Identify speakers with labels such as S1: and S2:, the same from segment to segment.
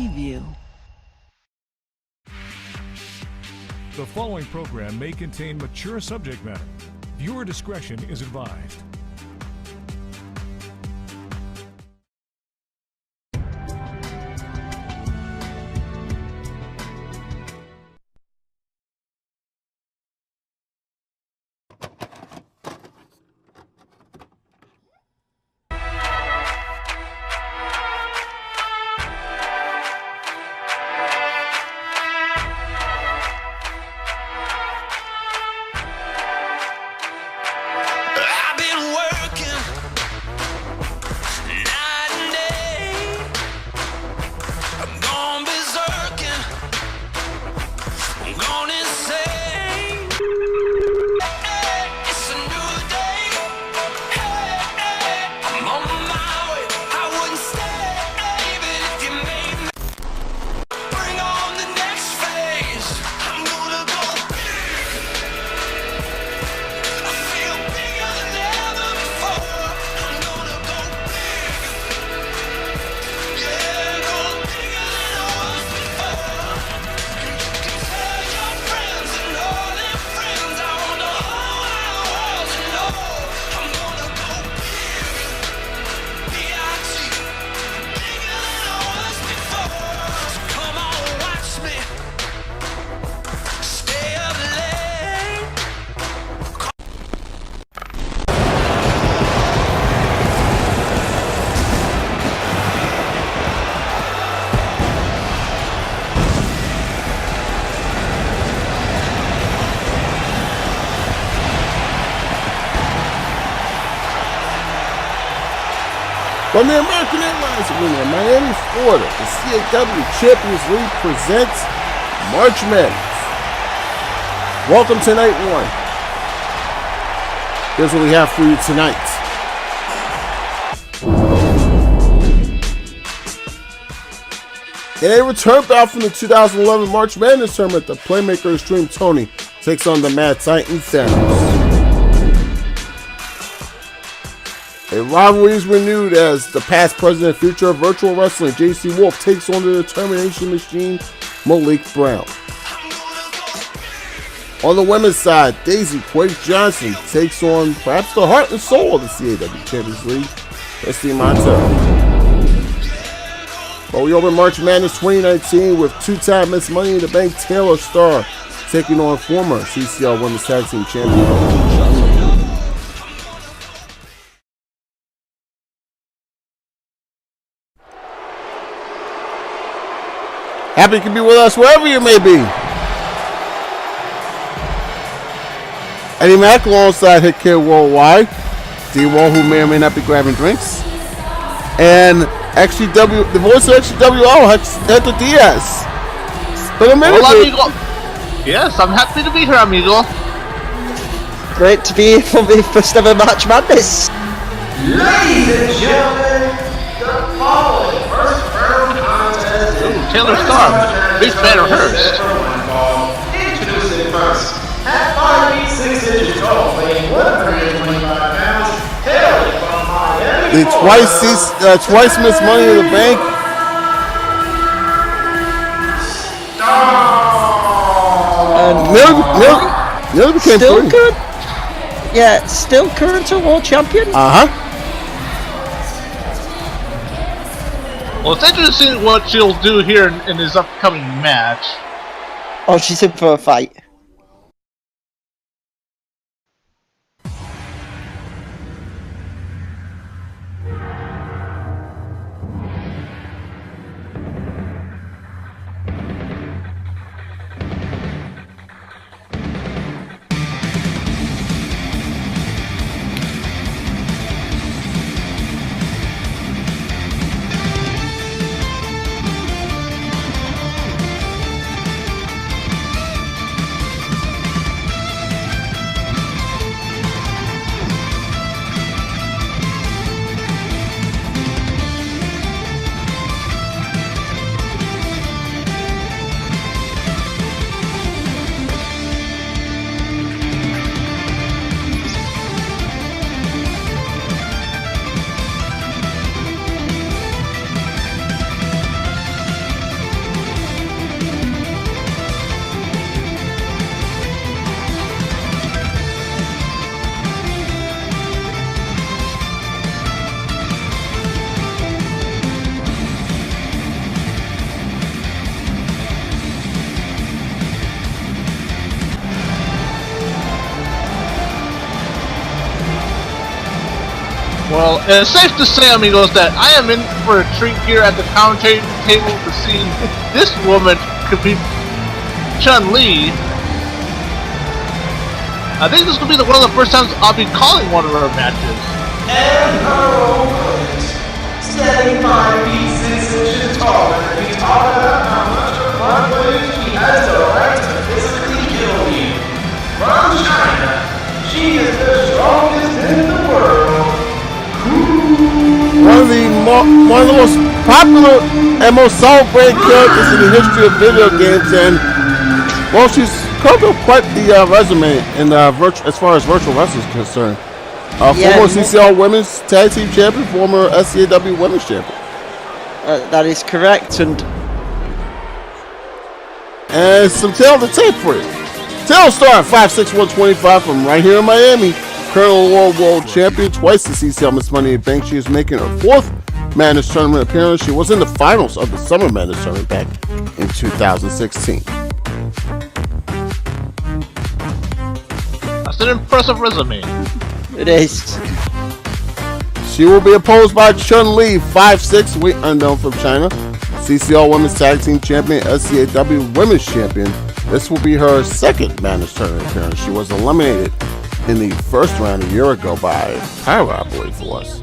S1: preview.
S2: The following program may contain mature subject matter. Viewer discretion is advised.
S3: From the American Airlines Arena in Miami, Florida, the CAW Champions League presents March Madness. Welcome to night one. Here's what we have for you tonight. In a return bout from the 2011 March Madness tournament, the playmaker XtremeTony takes on the Mad Titan Thanos. A rivalry is renewed as the past, present, and future of virtual wrestling, JC Wolfe takes on the determination machine, Malik Brown. On the women's side, Daisy Quake Johnson takes on perhaps the heart and soul of the CAW Champions League, Christie Montero. But we open March Madness 2019 with two-time Miss Money in the Bank Taylor Starr taking on former CCL Women's Tag Team Champion Chun-Li. Happy you can be with us wherever you may be. Eddie Mack alongside Hit Kid Worldwide, D-Wall, who may or may not be grabbing drinks, and XGW, the voice of XGWO, Hector Diaz. But a minute.
S4: Hola, amigo. Yes, I'm happy to be here, amigo.
S5: Great to be here for the first ever March Madness.
S6: Ladies and gentlemen, the following first round contest.
S4: Ooh, Taylor Starr, big fan of hers.
S6: Introducing first, at 5 feet 6 inches tall, weighing 125 pounds, hailing from Miami.
S3: The twice Miss Money in the Bank. Nearly became
S5: still
S3: free.
S5: current. Yeah, still current world champion.
S4: Well, it's interesting what she'll do here in this upcoming match.
S5: Oh, she's in for a fight.
S4: Well, it's safe to say, amigos, that I am in for a treat here at the commentary table to see this woman could be Chun-Li. I think this will be one of the first times I'll be calling one of her matches.
S6: And her opponent, standing 5 feet 6 inches taller, we talk about how much of one way she has the right to physically kill you. From China, she is the strongest in the world.
S3: One of the most popular and most celebrated characters in the history of video games, and well, she's covered up quite the resume in as far as virtual wrestling is concerned. Former CCL Women's Tag Team Champion, former SCAW Women's Champion.
S5: That is correct, and
S3: some tail to tape for you. Tail Starr, 5'6", 125 from right here in Miami. Current World Champion, twice the CCL Miss Money in Bank. She is making her 4th Madness Tournament appearance. She was in the finals of the Summer Madness Tournament back in 2016.
S4: That's an impressive resume.
S5: it is.
S3: She will be opposed by Chun-Li, 5'6", weight unknown from China. CCL Women's Tag Team Champion, SCAW Women's Champion. This will be her 2nd Madness Tournament appearance. She was eliminated in the first round a year ago by Pyro, I believe it was.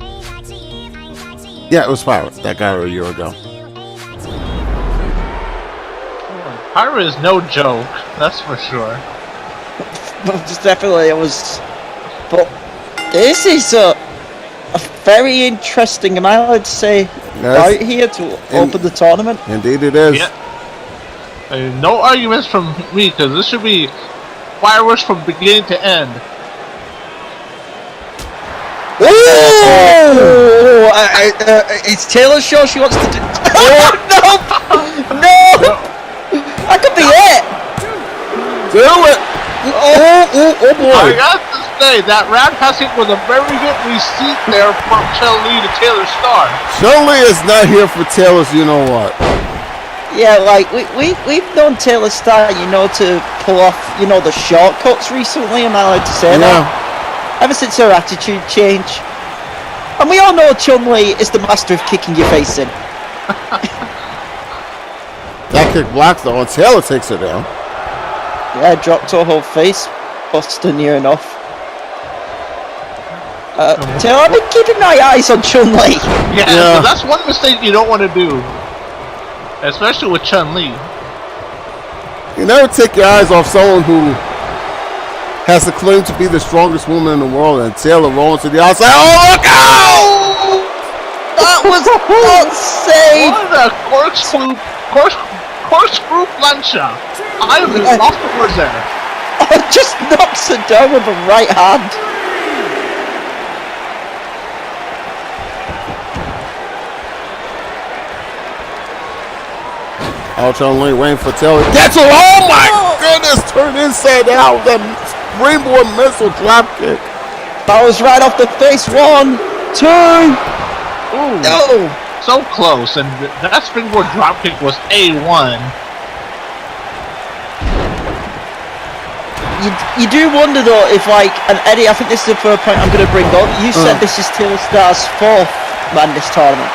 S3: Yeah, it was Pyro that got her a year ago.
S4: Pyro is no joke, that's for sure.
S5: Just definitely, it was. But this is a very interesting, am I allowed to say, right here to open the tournament?
S3: Indeed, it is.
S4: Yeah. No arguments from me, because this should be fireworks from beginning to end.
S5: Oh! It's Taylor's show. She wants to do. Oh no! No! That could be it.
S3: Do it! Oh boy!
S4: I got to say that round passing was a very good receipt there from Chun-Li to Taylor Starr.
S3: Chun-Li is not here for Taylor's. You know what?
S5: Yeah, like we've known Taylor Starr, to pull off, the shortcuts recently. Am I allowed to say that? Ever since her attitude change. And we all know Chumlee is the master of kicking your face in.
S3: That kick blocks though, and Taylor takes her down.
S5: Yeah, dropped her whole face, buster near enough. Taylor, I've been keeping my eyes on Chun-Li.
S4: Yeah, so that's one mistake you don't want to do. Especially with Chun-Li.
S3: You never take your eyes off someone who has the claim to be the strongest woman in the world, and Taylor rolling to the outside. Oh, look out!
S5: That was not safe!
S4: What a corkscrew plancha. I am lost the words there.
S5: Oh, just knocks her down with a right hand.
S3: Oh, Chun-Li waiting for Taylor. Gets her! Oh my goodness! Turned inside out. That springboard missile drop kick.
S5: That was right off the face. 1, 2.
S4: Ooh.
S5: No.
S4: So close, and that springboard drop kick was A1.
S5: You do wonder though if and Eddie, I think this is the first point I'm going to bring up. You said this is Taylor Starr's 4th Madness tournament.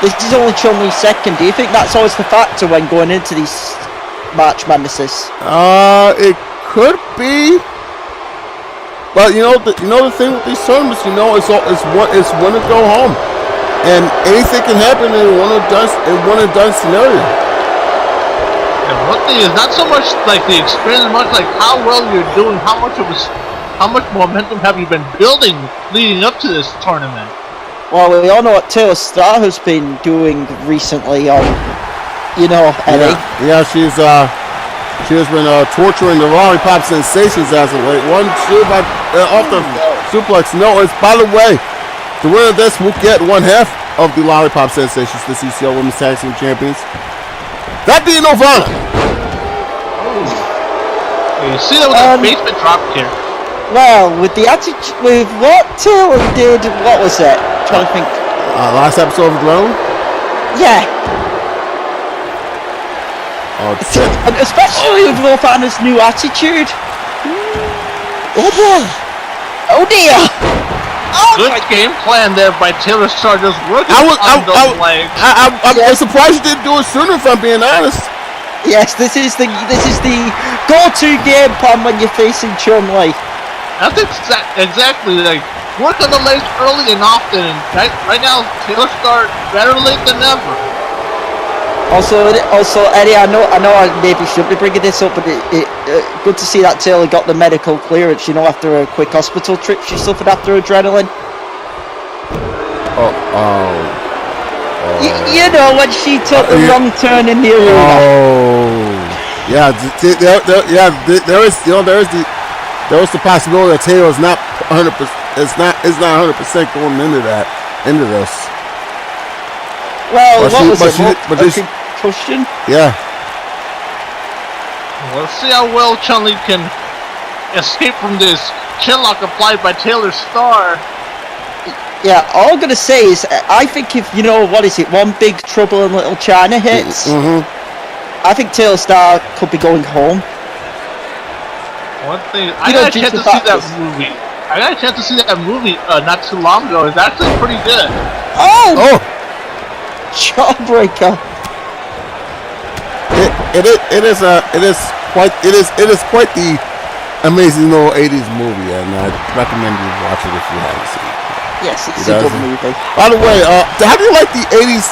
S5: This is only Chun-Li's 2nd. Do you think that's always the factor when going into these March Madnesses?
S3: It could be, but the thing with these tournaments, it's win or go home, and anything can happen in one and done scenario.
S4: And one thing is not so much like the experience, much like how well you're doing, how much momentum have you been building leading up to this tournament.
S5: Well, we all know what Taylor Starr has been doing recently on, Eddie.
S3: Yeah, she has been torturing the lollipop sensations as of late. 1, 2 off the suplex. No, it's, by the way, the winner of this will get 1/2 of the lollipop sensations, the CCL Women's Tag Team Champions. That being Nirvana.
S4: You see that with the basement drop kick.
S5: Well, with what Taylor did, what was it? I'm trying to think.
S3: Last episode of Throne?
S5: Yeah.
S3: Oh,
S5: and especially with Nirvana's new attitude. Oh boy. Oh dear.
S4: Good game plan there by Taylor Starr, just working on those legs.
S3: I'm surprised you didn't do it sooner, if I'm being honest.
S5: Yes, this is the go-to game plan when you're facing Chun-Li.
S4: That's exactly like work on the legs early and often. And right now, Taylor Starr better late than never.
S5: Also, Eddie, I know I maybe shouldn't be bringing this up, but it good to see that Taylor got the medical clearance. You know, after a quick hospital trip she suffered after adrenaline. You know, when she took the wrong turn in the arena.
S3: Yeah, there is the possibility that Taylor is not 100%. Is not 100% going into this.
S5: Well, concussion?
S3: Yeah.
S4: Let's see how well Chun-Li can escape from this chin lock applied by Taylor Starr.
S5: Yeah, all I'm going to say is, I think if, One Big Trouble in Little China hits, I think Taylor Starr could be going home.
S4: One thing, I got a chance to see that movie not too long ago. It's actually pretty good.
S5: Oh! Jawbreaker.
S3: It is quite the amazing little 80s movie, and I recommend you watch it if you haven't seen it.
S5: Yes, it's a good movie.
S3: By the way, how do you like the 80s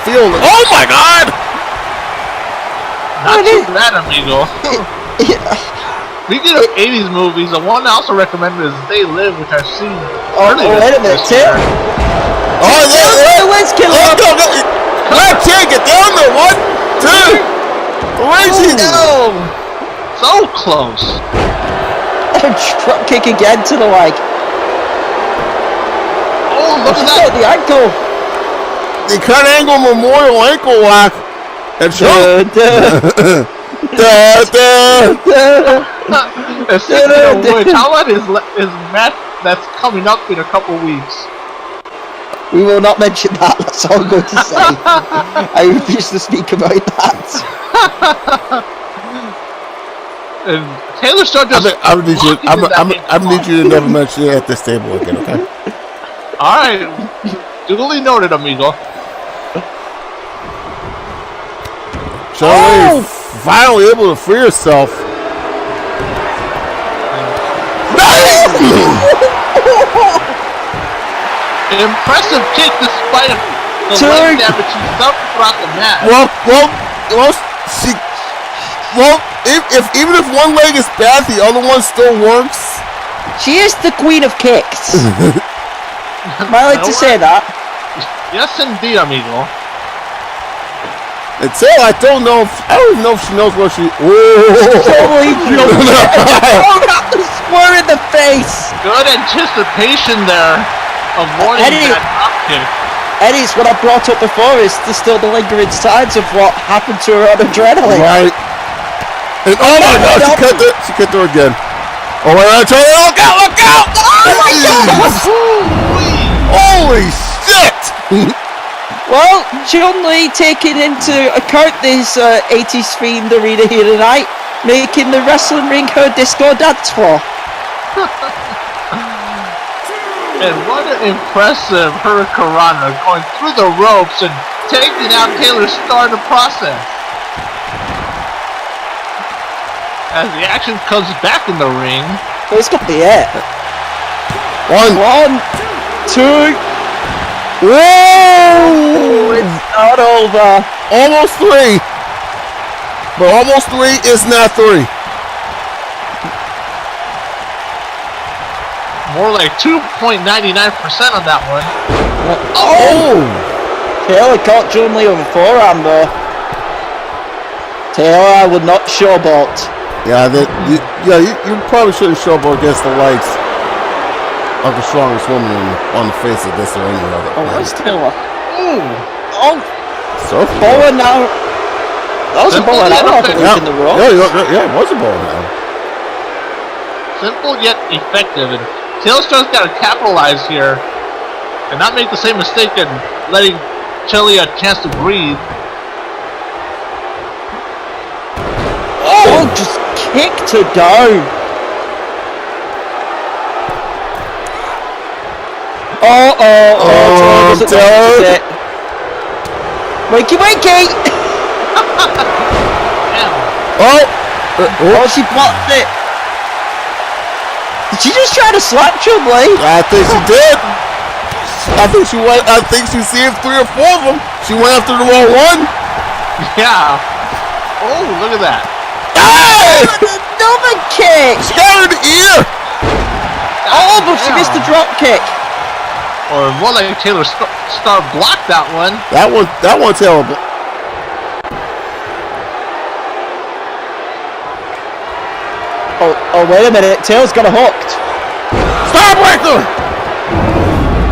S3: feel? Oh my God!
S4: Not too bad, amigo. Speaking of 80s movies, the one I also recommend is They Live, which I've seen earlier.
S5: Wait a minute, Tim. Let's kill him.
S3: Let's take it down there. 1, 2, 3.
S5: No!
S4: So close.
S5: Drop kick again to the leg.
S4: Oh, look at that.
S5: The ankle.
S3: The Kurt Angle Memorial ankle lock. And
S4: how about his match that's coming up in a couple weeks?
S5: We will not mention that. That's all I'm going to say. I refuse to speak about that.
S4: And Taylor Starr just.
S3: I'm gonna need you to never mention it at this table again, okay?
S4: All right, duly noted, amigo.
S3: Chumlee finally able to free herself.
S4: An impressive kick despite the leg damage she suffered throughout the match.
S3: Even if one leg is bad, the other one still works.
S5: She is the queen of kicks. Am I like to say that?
S4: Yes, indeed, amigo.
S3: Until I don't even know if she knows where she.
S5: Totally joking. Oh, got the square in the face.
S4: Good anticipation there, avoiding that drop kick.
S5: Eddie's what I brought up before is still the lingering signs of what happened to her on adrenaline.
S3: Right. And oh my God, she kicked her again. Oh my God, look out! Look out!
S5: Oh my God!
S3: Holy shit!
S5: Well, Chun-Li taking into account this 80s themed arena here tonight, making the wrestling ring her disco dance floor.
S4: And what an impressive Hurricanrana going through the ropes and taking out Taylor Starr in the process. As the action comes back in the ring.
S5: This could be it.
S3: 1,
S5: 2. Whoa! It's not over.
S3: Almost 3. But almost 3 is not 3.
S4: More like 2.99% on that one.
S3: Oh!
S5: Taylor caught Chun-Li with a forearm though. Taylor, I would not showboat.
S3: Yeah, you probably shouldn't showboat against the lights of the strongest woman on the face of this or any other.
S5: Oh, where's Taylor? Oh!
S3: Surfboard
S5: now. That was a bow and arrow in the rope.
S3: Yeah, it was a bow and arrow.
S4: Simple yet effective, and Taylor Starr's got to capitalize here and not make the same mistake and letting Chun-Li a chance to breathe.
S5: Oh, just kicked her down.
S3: Montero.
S5: Wakey, wakey! She blocked it. Did she just try to slap Chumlee?
S3: I think she did. I think she saved 3 or 4 of them. She went after the wrong one.
S4: Yeah. Oh, look at that.
S3: Hey!
S5: Another kick!
S3: She got her in the ear.
S5: Oh, but she missed the drop kick.
S4: Or more like Taylor Starr blocked that one.
S3: That one terrible.
S5: Oh, wait a minute. Taylor's got her hooked.
S3: Starbreaker!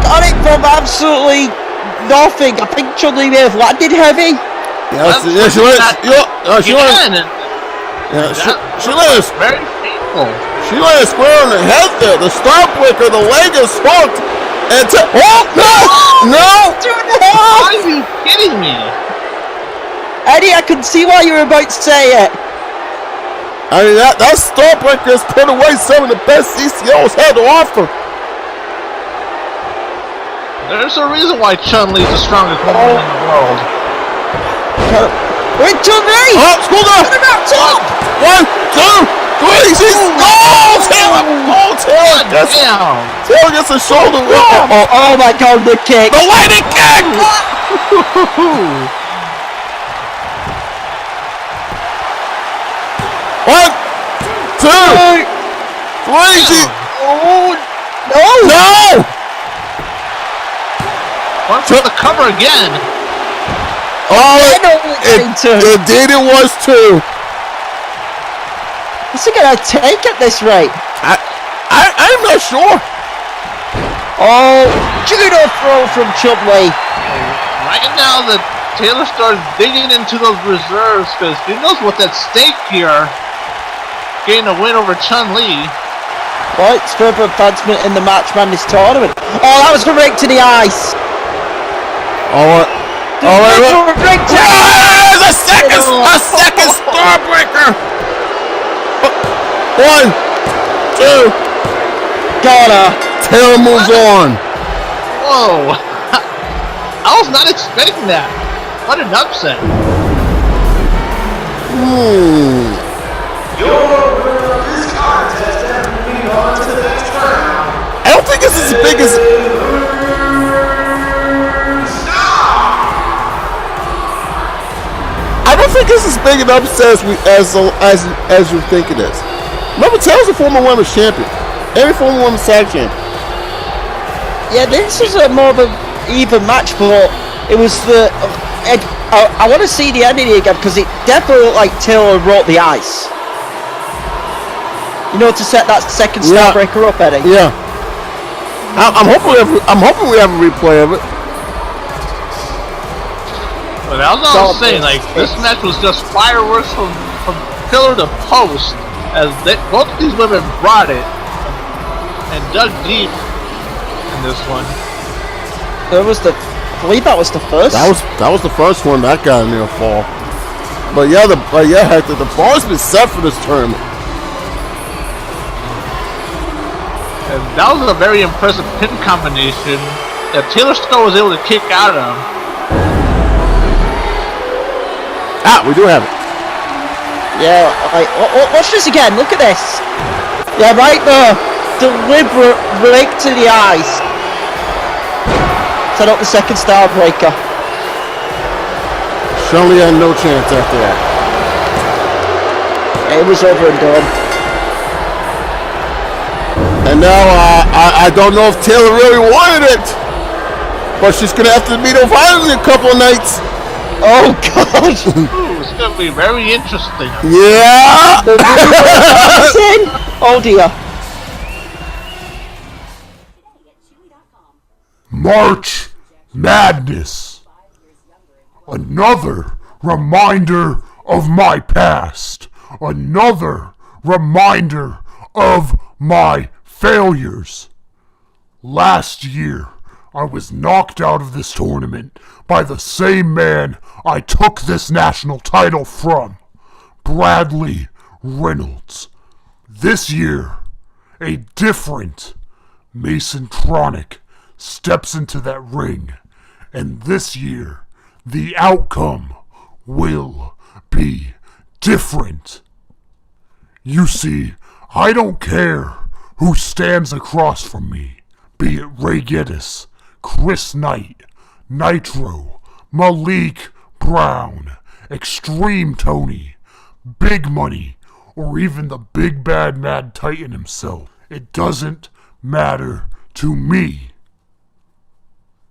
S5: Got it from absolutely nothing. I think Chun-Li may have landed heavy.
S3: Yeah, she landed. She landed.
S4: Very painful.
S3: She landed square on the head there. The Starbreaker, the leg is hooked. And no!
S4: Are you kidding me?
S5: Eddie, I can see why you were about to say it.
S3: I mean, that Starbreaker has put away some of the best CCL's had to offer.
S4: There's a reason why Chun-Li's the strongest woman in the world.
S5: Wait, Chumlee!
S3: Hold on! 1, 2, 3, she's goal! Taylor!
S4: Damn!
S3: Taylor gets a shoulder roll.
S5: Oh my god, the kick!
S3: The lightning kick! 1, 2, 3,
S5: Oh, no!
S3: No!
S4: One for the cover again.
S3: Indeed it was too.
S5: What's he gonna take at this rate?
S3: I'm not sure.
S5: Oh, judo throw from Chumlee.
S4: Right now, the Taylor starts digging into those reserves because he knows what's at stake here. Getting a win over Chun-Li.
S5: Right, it's further advancement in the March Madness tournament. Oh, that was a rig to the ice.
S3: Alright. A second Starbreaker. 1, 2.
S5: Got her.
S3: Taylor moves on.
S4: Whoa. I was not expecting that. What an upset.
S6: Your winner of this contest and moving on to the next round.
S3: I don't think this is as big as. I don't think this is as big an upset as you think it is. Remember, Taylor's a former women's champion. Every former women's tag champion.
S5: Yeah, this is a more of an even match, but it was the. I want to see the ending again because it definitely looked like Taylor wrote the ice. You know, to set that second Starbreaker up, Eddie.
S3: Yeah. I'm hoping we have a replay of it.
S4: But that was all I was saying. Like, this match was just fireworks from pillar to post, as both of these women brought it and dug deep in this one.
S5: I believe that was the first.
S3: That was the first one that got in there fall. But Hector, the bar's been set for this tournament.
S4: And that was a very impressive pin combination that Taylor Starr was able to kick out of.
S3: We do have it.
S5: Yeah, watch this again. Look at this. Yeah, right there. Deliberate rake to the eyes. Set up the second Starbreaker.
S3: Chumlee had no chance after that.
S5: It was over and done.
S3: And now I don't know if Taylor really wanted it, but she's gonna have to meet O'Reilly in a couple of nights.
S5: Oh God!
S4: Ooh, it's gonna be very interesting.
S3: Yeah.
S5: Oh dear.
S1: March Madness. Another reminder of my past. Another reminder of my failures. Last year, I was knocked out of this tournament by the same man I took this national title from, Bradley Reynolds. This year, a different Mason Tronic steps into that ring. And this year, the outcome will be different. You see, I don't care who stands across from me, be it Ray Giddis, Chris Knight, Nitro, Malik Brown, XtremeTony, Big Money, or even the big bad Mad Titan himself. It doesn't matter to me.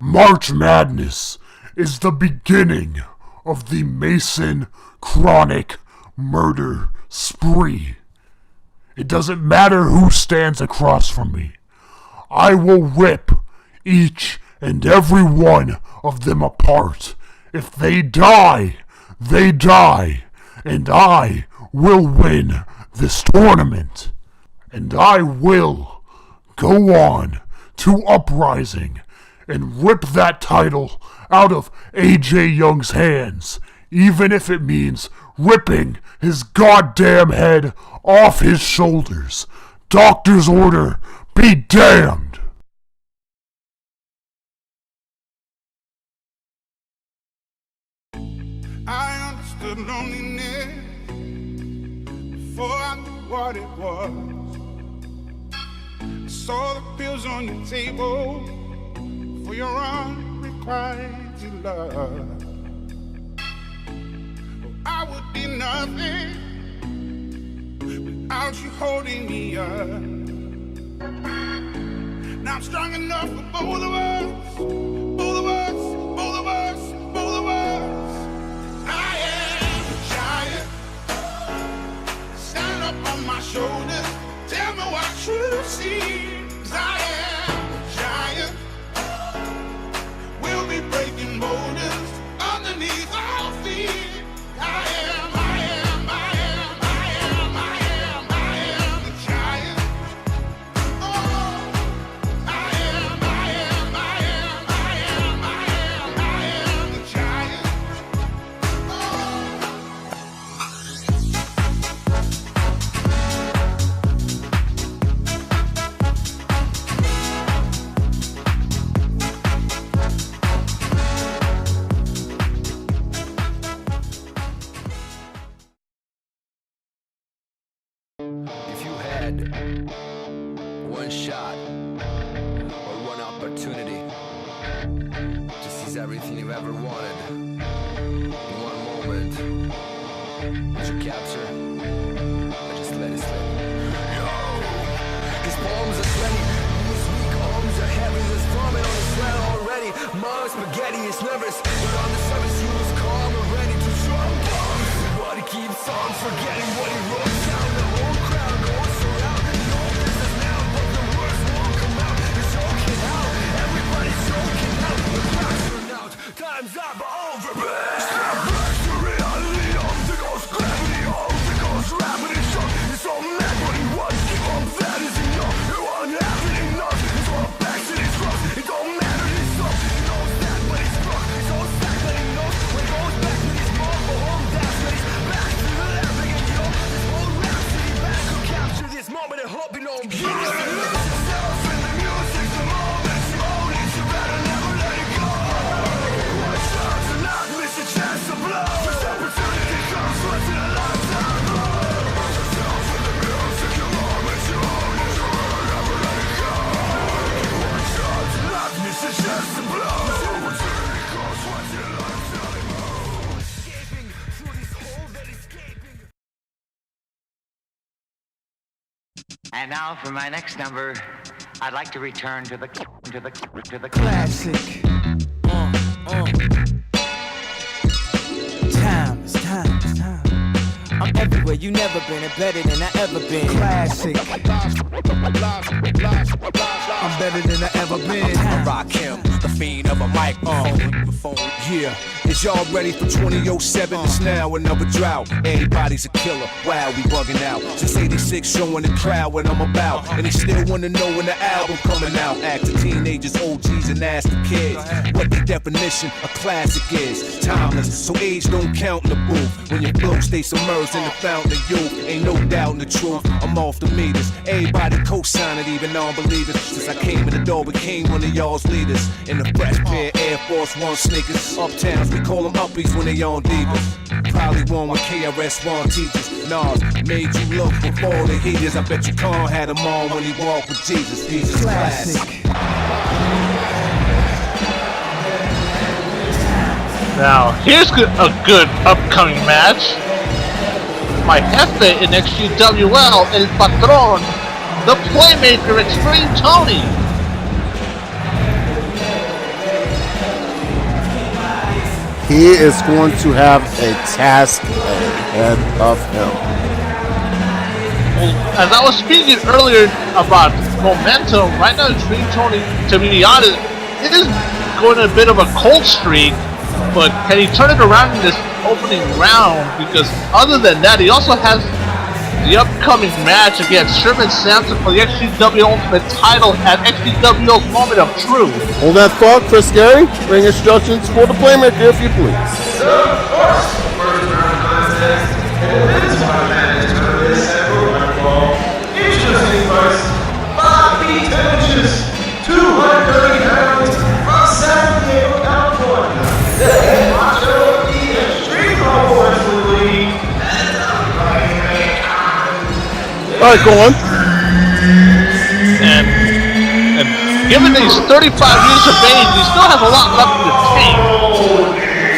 S1: March Madness is the beginning of the Mason Tronic murder spree. It doesn't matter who stands across from me. I will rip each and every one of them apart. If they die, they die, and I will win this tournament. And I will go on to Uprising and rip that title out of AJ Young's hands, even if it means ripping his goddamn head off his shoulders. Doctor's order be damned.
S7: I understood loneliness before I knew what it was. I saw the pills on your table for your unrequited love. I would be nothing without you holding me up. Now I'm strong enough for both of us, both of us, both of us, both of us. I am a giant. Stand up on my shoulders. Tell me what you see. 'Cause I am a giant. We'll be breaking boulders underneath our feet. I am the giant. Oh, I am the giant.
S8: If you had one shot or one opportunity to seize everything you've ever wanted in one moment, would you capture or just let it slip? Yo! His palms are sweaty, his weak arms are heavy, there's vomit on his sweat already. Mom's spaghetti is nervous, but on the surface he was calm and ready to jump. But he keeps on forgetting what he wrote down. The whole crowd goes around. No business now, but the words won't come out. He's choking out, everybody's choking out. The crowd's run out, time's up, over. Step back to reality, obstacles, gravity, obstacles, rapid and shock. It's all mad what he wants, give up, that is enough. It won't happen enough, it's all backs and it's cross. It don't matter, it's up, he knows that, but he's struck. It's all sad that he knows, when he goes back to his mom, for home, that's when he's back to the lab again, yo. This whole rap city back could capture this moment and hope you know. Lose yourself in the music, the moment you own it, you better never let it go. One shot to not miss a chance to blow. This opportunity comes once in a lifetime. Lose yourself in the music, the moment you own it, you better never let it go. One shot to not miss a chance to blow. This opportunity comes once in a lifetime. Escaping through this hole that escaping.
S9: And now for my next number, I'd like to return to the
S10: Classic. Time, it's time, it's time. I'm everywhere you never been and better than I ever been. Classic. I'm better than I ever been.
S8: I rock him, the fiend of a microphone. Yeah,
S11: Is y'all ready for 2007? It's now another drought. Everybody's a killer. Wow, we bugging out. Since 86, showing the crowd what I'm about. And they still wanna know when the album coming out. Act the teenagers, OGs, and ask the kids what the definition of classic is. Timeless, so age don't count in the booth. When your flow stay submerged in the fountain of youth, ain't no doubt in the truth. I'm off the meters. Everybody co-sign it, even non-believers. Since I came in the door, became one of y'all's leaders. In the fresh pair of Air Force One sneakers. Uptowns, we call them uppies when they on divas. Probably one with KRS-One teachers. Nas made you look before the heaters. I bet you Khan had them on when he walked with Jesus. Jesus classic.
S4: Now, here's a good upcoming match. My jefe in XtremeWL, El Patron, the playmaker, XtremeTony.
S3: He is going to have a task ahead of him.
S4: As I was speaking earlier about momentum, right now XtremeTony, to be honest, it is going a bit of a cold streak, but can he turn it around in this opening round? Because other than that, he also has the upcoming match against Sherman Sampson for the XtremeW Ultimate title at XtremeW's Moment of Truth.
S3: Hold that thought, Chris Gary. Bring instructions for the playmaker, if you please.
S6: So, of course, first round contest, and the men's March Madness tournament is set for one fall. Introducing first, 5 feet 10 inches, 230 pounds, from San Diego, California. The head Montero of the Extreme Global Wrestling League, and the playmaker.
S3: All right, go on.
S4: And given he's 35 years of age, he still has a lot left in the tank.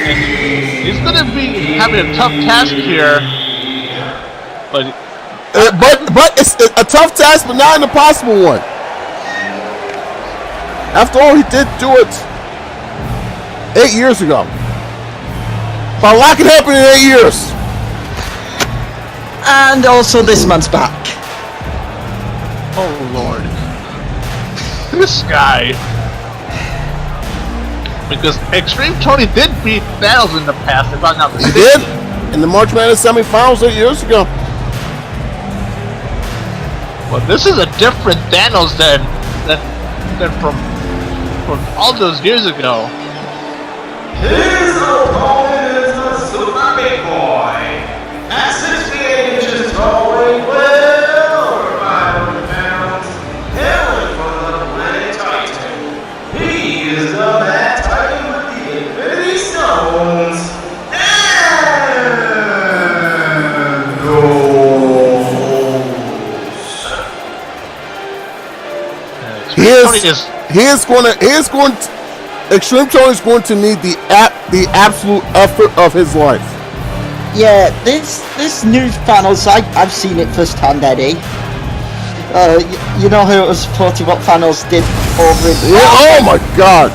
S4: And he's going to be having a tough task here. But
S3: it's a tough task, but not an impossible one. After all, he did do it 8 years ago. But a lot can happen in 8 years.
S5: And also this man's back.
S4: oh lord, this guy. Because XtremeTony did beat Thanos in the past, if I'm not mistaken.
S3: He did in the March Madness semifinals 8 years ago.
S4: Well, this is a different Thanos than from all those years ago.
S6: His opponent is the Super Big Boy. At 68 inches tall, weighing well over 500 pounds, hailing from the planet Titan. He is the Mad Titan with the Infinity Stones and Ghost.
S3: XtremeTony is going to need the absolute effort of his life.
S5: Yeah, this new Thanos, I've seen it firsthand, Eddie. You know how it was reported what Thanos did over in...
S3: Yeah, oh my god!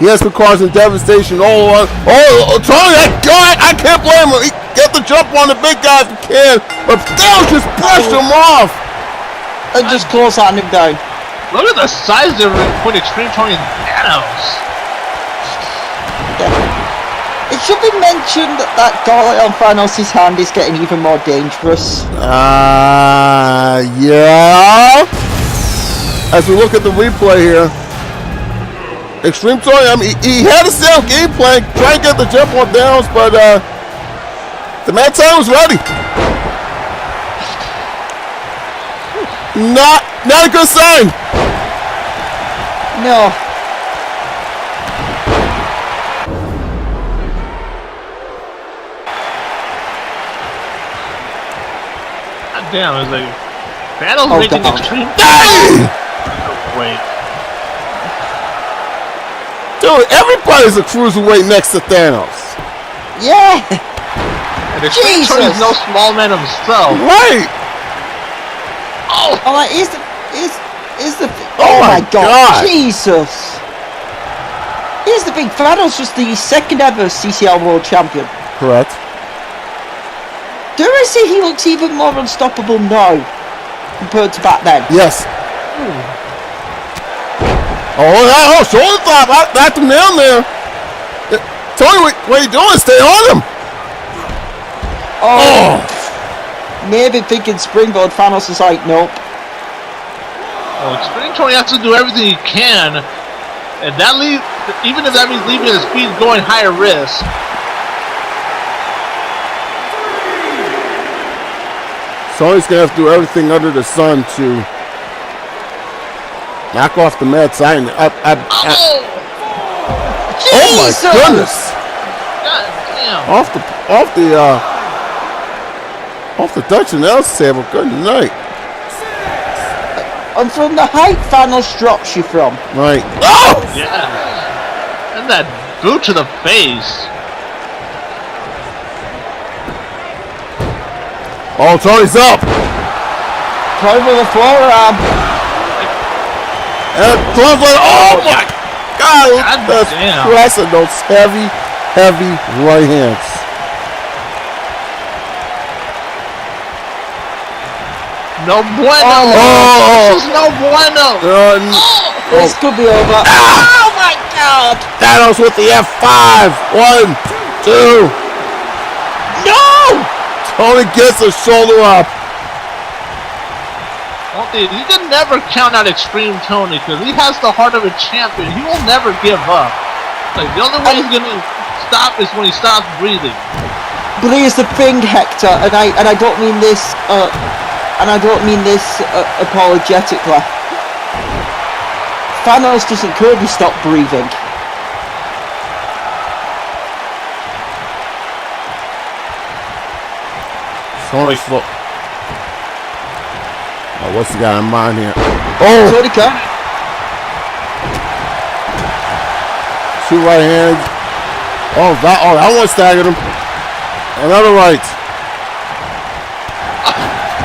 S3: He has been causing devastation all around. Oh, Tony, that guy, I can't blame him. He get the jump on the big guy if he can, but Thanos just brushed him off.
S5: And just close on him down.
S4: Look at the size difference between XtremeTony and Thanos.
S5: It should be mentioned that gauntlet on Thanos' hand is getting even more dangerous.
S3: Yeah. As we look at the replay here, XtremeTony, I mean, he had a sound game plan, trying to get the jump on Thanos, but the Mad Titan was ready. Not a good sign.
S5: No.
S4: Damn, it's like Thanos making extreme. Wait.
S3: Dude, everybody's a cruiserweight next to Thanos.
S5: Yeah.
S4: And XtremeTony is no small man himself.
S3: Right.
S5: Oh, is the oh my god. Jesus. Here's the thing, Thanos was the second ever CCL World Champion.
S3: Correct.
S5: Do I say he looks even more unstoppable now compared to back then?
S3: Yes. Oh, shoulder flap. That's him down there. Tony, what are you doing? Stay on him. Oh.
S5: Maybe thinking springboard. Thanos is like, nope.
S4: Well, XtremeTony has to do everything he can, and that even if that means leaving his feet going higher risk.
S3: Tony's gonna have to do everything under the sun to knock off the mad scientist. Oh my goodness!
S4: God damn!
S3: Off the Dutch announce table. Good night.
S5: And from the height Thanos drops you from.
S3: Right. Oh!
S4: Yeah. And that boot to the face.
S3: Oh, Tony's up.
S5: Tony with a forearm.
S3: And oh my God! That's pressing those heavy right hands.
S4: No bueno. This is no bueno.
S5: This could be over. Oh my God!
S3: Thanos with the F5. 1, 2.
S5: No!
S3: Tony gets his shoulder up.
S4: You can never count out XtremeTony because he has the heart of a champion. He will never give up. Like the only way he's gonna stop is when he stops breathing.
S5: But here's the thing, Hector, and I don't mean this. Apologetically. Thanos doesn't care if you stop breathing.
S3: Tony's foot. Oh, what's he got in mind here? Oh! Two right hands. Oh, that one staggered him. Another right.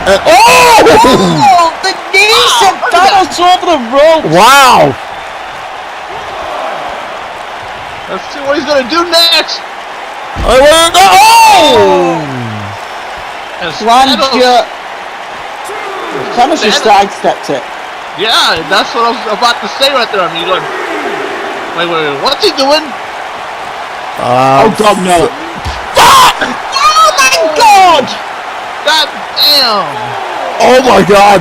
S3: And,
S5: oh! The knee sent Thanos over the rope.
S3: Wow!
S4: Let's see what he's gonna do next.
S3: Oh!
S5: Thanos just sidestepped it.
S4: Yeah, that's what I was about to say right there. I mean, wait, what's he doing?
S5: Oh God, no! Oh my God!
S4: God damn!
S3: Oh my God!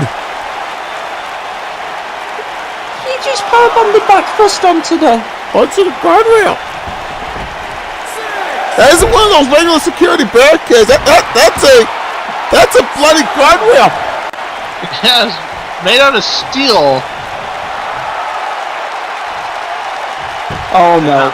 S5: He just powerbombed the back first onto the
S3: guardrail. That isn't one of those regular security barricades. That's a bloody guardrail.
S4: Yes, made out of steel.
S5: Oh no.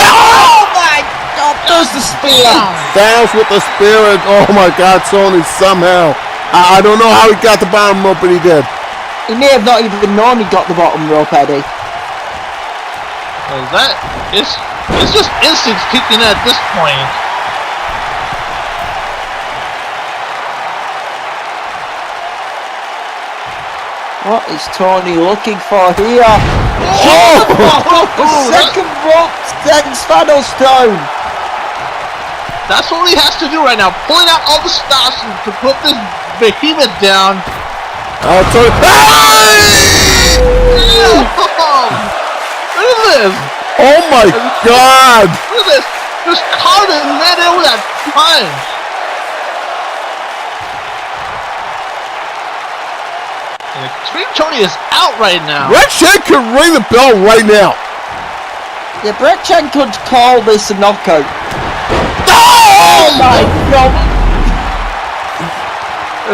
S5: Oh my God, there's the spear.
S3: Thanos with the spear, and oh my God, Tony somehow. I don't know how he got the bottom rope, but he did.
S5: He may have not even known he got the bottom rope, Eddie.
S4: Well, it's just instincts kicking in at this point.
S5: What is Tony looking for here?
S3: Oh!
S5: The second rope sends Thanos down.
S4: That's what he has to do right now. Pulling out all the stops to put this behemoth down.
S3: Oh, Tony!
S4: Look at this!
S3: Oh my God!
S4: Look at this! Just caught him right there with that punch. XtremeTony is out right now.
S3: Brett Chen could ring the bell right now.
S5: Yeah, Brett Chen could call this a knockout. Oh my God!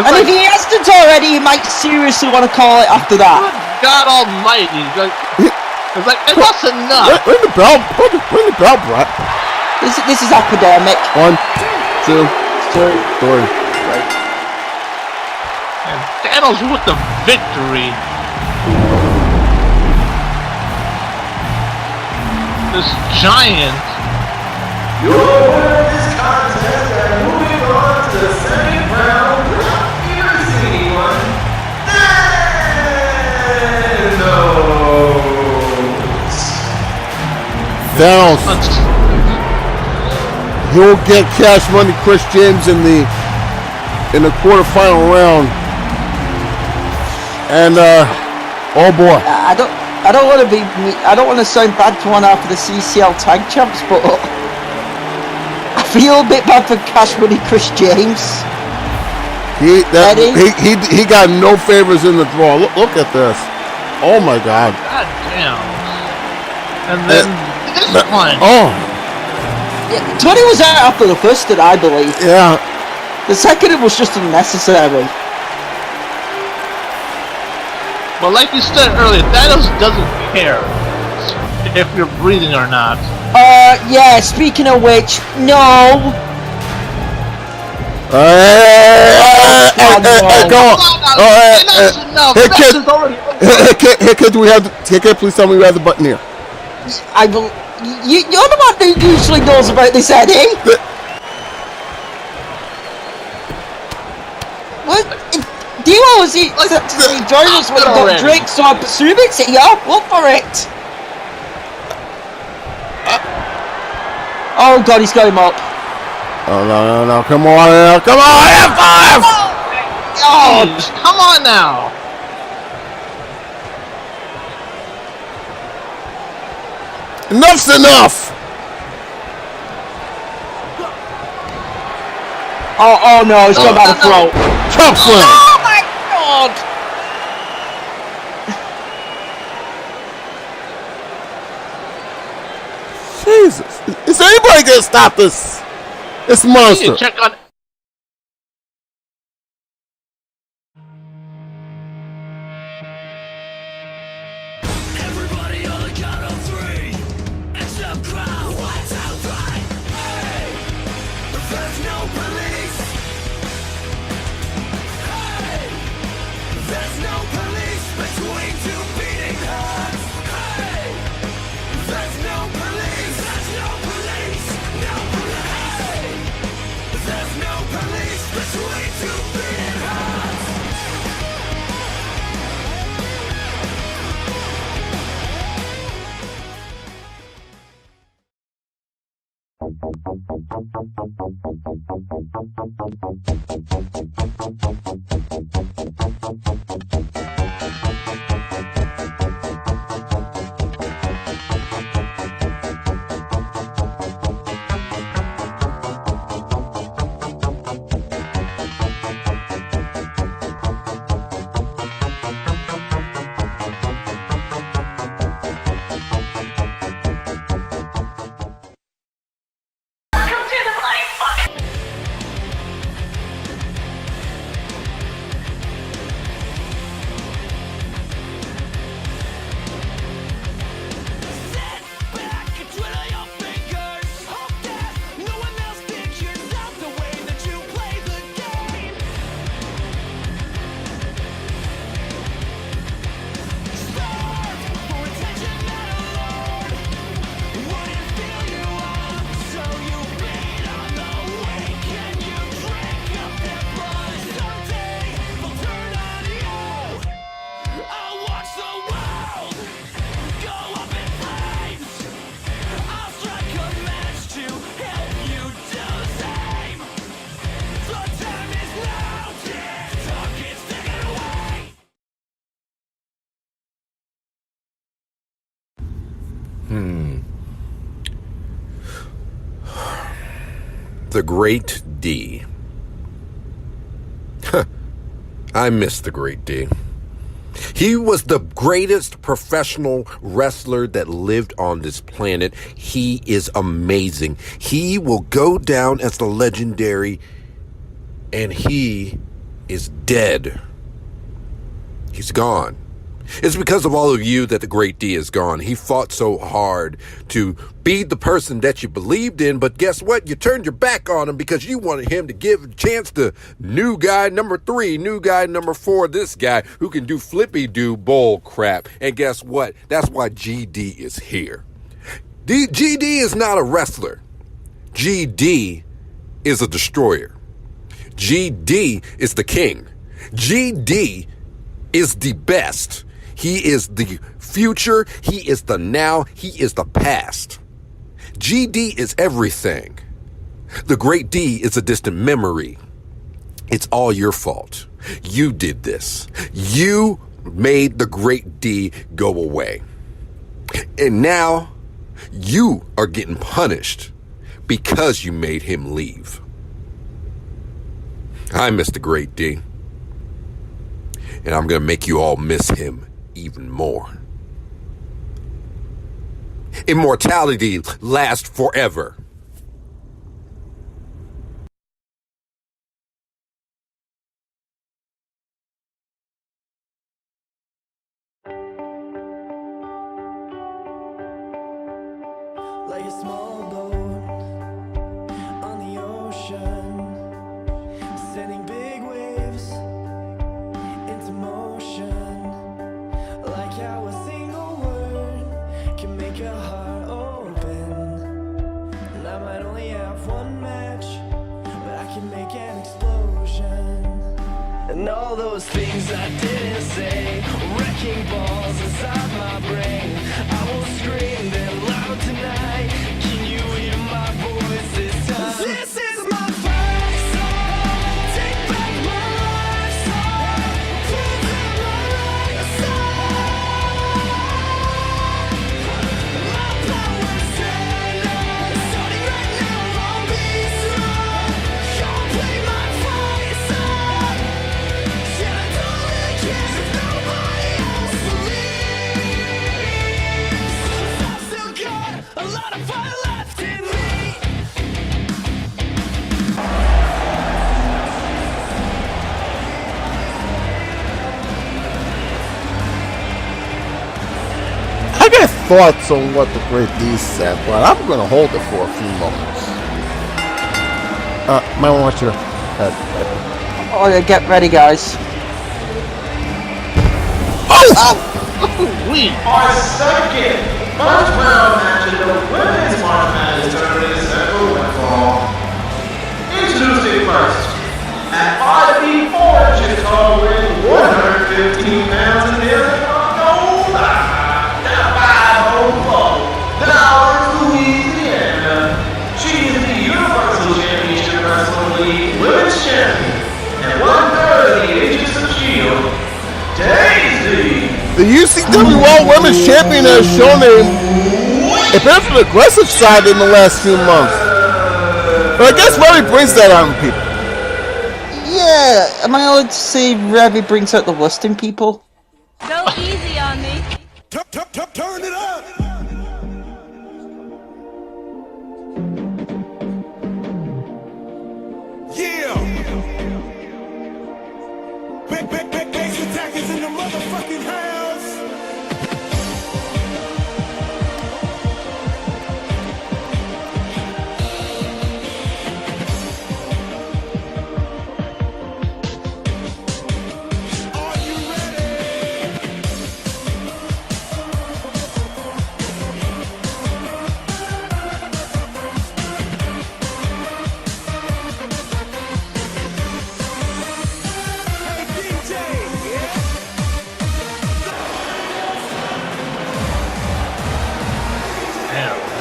S5: And if he hasn't already, he might seriously want to call it after that.
S4: Good God Almighty! It's like that's enough.
S3: Ring the bell! Ring the bell, Brett.
S5: This is epidemic.
S3: 1, 2, 3.
S4: And Thanos with the victory. This giant.
S6: Your winner of this contest and moving on to the second round without fear of seeing anyone,
S3: Thanos. You'll get cash money, Chris James, in the quarterfinal round. And oh boy.
S5: I I don't want to be. I don't want to sound bad for one after the CCL Tag Champs, but I feel a bit bad for Cash Money Chris James.
S3: He got no favors in the draw. Look at this. Oh my God.
S4: God damn. And then this one.
S3: Oh.
S5: Yeah, Tony was out after the first, I believe.
S3: Yeah.
S5: The second it was just unnecessary.
S4: But like you said earlier, Thanos doesn't care if you're breathing or not.
S5: Yeah, speaking of which, no.
S3: Go on. Hey, kid, please tell me we have the button here.
S5: You're the one who usually knows about this, Eddie. What? Dio was enjoying us when he got drinks, so I presume it's here. Look for it. Oh God, he's got him up.
S3: Oh no! Come on now! Come on! F5!
S4: Oh, come on now!
S3: Enough's enough!
S5: Oh no! He's got by the throat.
S3: Chop slam!
S5: Oh my God!
S3: Jesus! Is anybody gonna stop this? This monster!
S4: Check on.
S6: Everybody on the count of 3, except crowd. 1, 2, 3. Hey, there's no police. Hey, there's no police between 2 beating hearts. Hey, there's no police. There's no police. No police. Hey, there's no police between 2 beating hearts.
S12: The Great D. I miss the Great D. He was the greatest professional wrestler that lived on this planet. He is amazing. He will go down as the legendary, and he is dead. He's gone. It's because of all of you that the Great D is gone. He fought so hard to be the person that you believed in, but guess what? You turned your back on him because you wanted him to give a chance to new guy number 3, new guy number 4, this guy who can do flippy-do bull crap. And guess what? That's why GD is here. GD is not a wrestler. GD is a destroyer. GD is the king. GD is the best. He is the future. He is the now. He is the past. GD is everything. The Great D is a distant memory. It's all your fault. You did this. You made the Great D go away. And now you are getting punished because you made him leave. I miss the great D. And I'm going to make you all miss him even more. Immortality lasts forever.
S10: Like a small boat on the ocean, sending big waves into motion. Like how a single word can make a heart open. And I might only have one match, but I can make an explosion. And all those things I didn't say, wrecking balls inside my brain. I will scream them loud tonight. Can you hear my voice this time? This is my fight song. Take back my life song. Prove that my right side. My power stands starting right now. I'll be strong. Y'all play my fight song. Yeah, I don't really care if nobody else believes. I've still got a lot of fire left in me.
S3: I got thoughts on what the great D said, but I'm going to hold it for a few moments. Might want you to head.
S5: Oh, yeah, get ready, guys.
S6: Our second first round match in the women's March Madness tournament is set for Winfall. Introducing first, at 5 feet 4 inches tall, weighing 115 pounds and nearly down 504, Dallas, Louisiana. She is the Universal Championship Wrestling League Women's Champion and 1/3 of the Agents of S.H.I.E.L.D. Daisy.
S3: The UCW World Women's Champion has shown a bit of an aggressive side in the last few months. But I guess Revy brings that out in people.
S5: Yeah, am I allowed to say Revy brings out the worst in people?
S13: Go easy on me.
S11: Turn it up. Yeah. Base attack is in the motherfucking house. Are you ready? Hey DJ, yeah.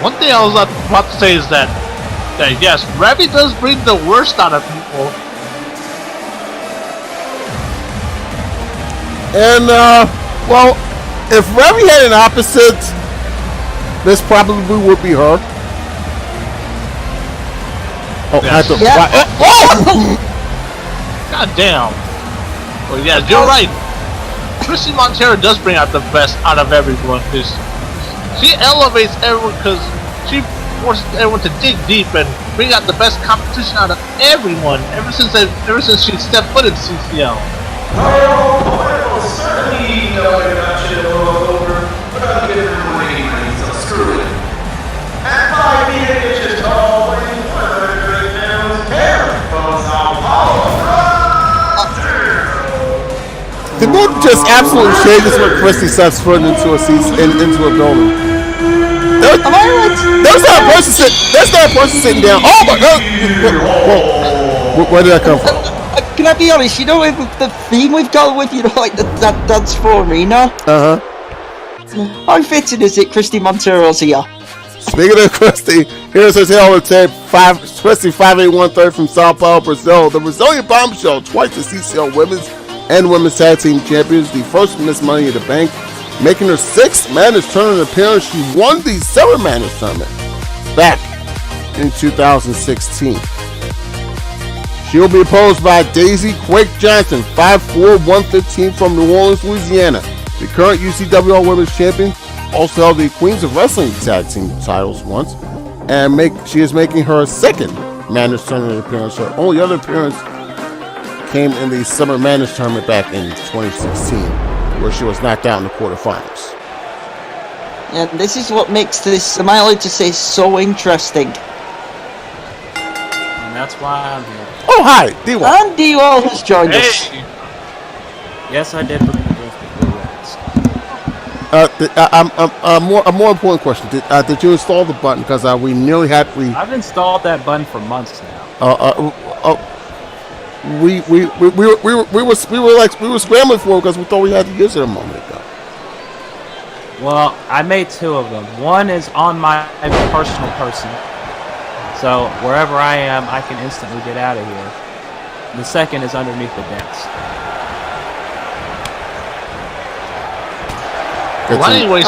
S4: One thing I was about to say is that yes, Revy does bring the worst out of people.
S3: And, well, if Revy had an opposite, this probably would be her. Oh,
S4: Yes.
S3: I have to.
S5: Yeah.
S4: God damn. Well, yeah, you're right. Christie Montero does bring out the best out of everyone. Because she elevates everyone because she forces everyone to dig deep and bring out the best competition out of everyone ever since she stepped foot in CCL.
S6: Montero certainly know that shit over, but I'm getting ring, so screw it. At 5 feet 8 inches tall, weighing 130 pounds, hair from Sao Paulo.
S3: The move just absolutely changes when Christie steps foot into a building. There's not a person sitting down. Oh my god! Whoa. Where did that come from?
S5: Can I be honest? You know, with the theme we've got with, you know, like that dance for arena. How fitting is it? Christie Montero's here.
S3: Speaking of Christie, here's her tale with tape. Christie 5813 from Sao Paulo, Brazil. The Brazilian bombshell, twice the CCL Women's and Women's Tag Team Champions, the first Miss Money in the Bank, Making her 6th Madness Tournament appearance, she won the Summer Madness Tournament back in 2016. She will be opposed by Daisy Quake Johnson, 5'4", 115 from New Orleans, Louisiana. The current UCWL Women's Champion also held the Queens of Wrestling Tag Team titles once, and she is making her 2nd Madness Tournament appearance. Her only other appearance came in the Summer Madness Tournament back in 2016, where she was knocked out in the quarterfinals.
S5: And this is what makes this, am I allowed to say, so interesting?
S14: And that's why I'm here.
S3: Oh, hi, D-Wall.
S5: And D-Wall has joined us.
S14: Yes, I did bring the
S3: A more important question. Did you install the button? Because we nearly had...
S14: I've installed that button for months now.
S3: We were scrambling for it because we thought we had to use it a moment ago.
S14: Well, I made 2 of them. One is on my personal person, so wherever I am, I can instantly get out of here. The second is underneath the desk.
S4: Well, anyways,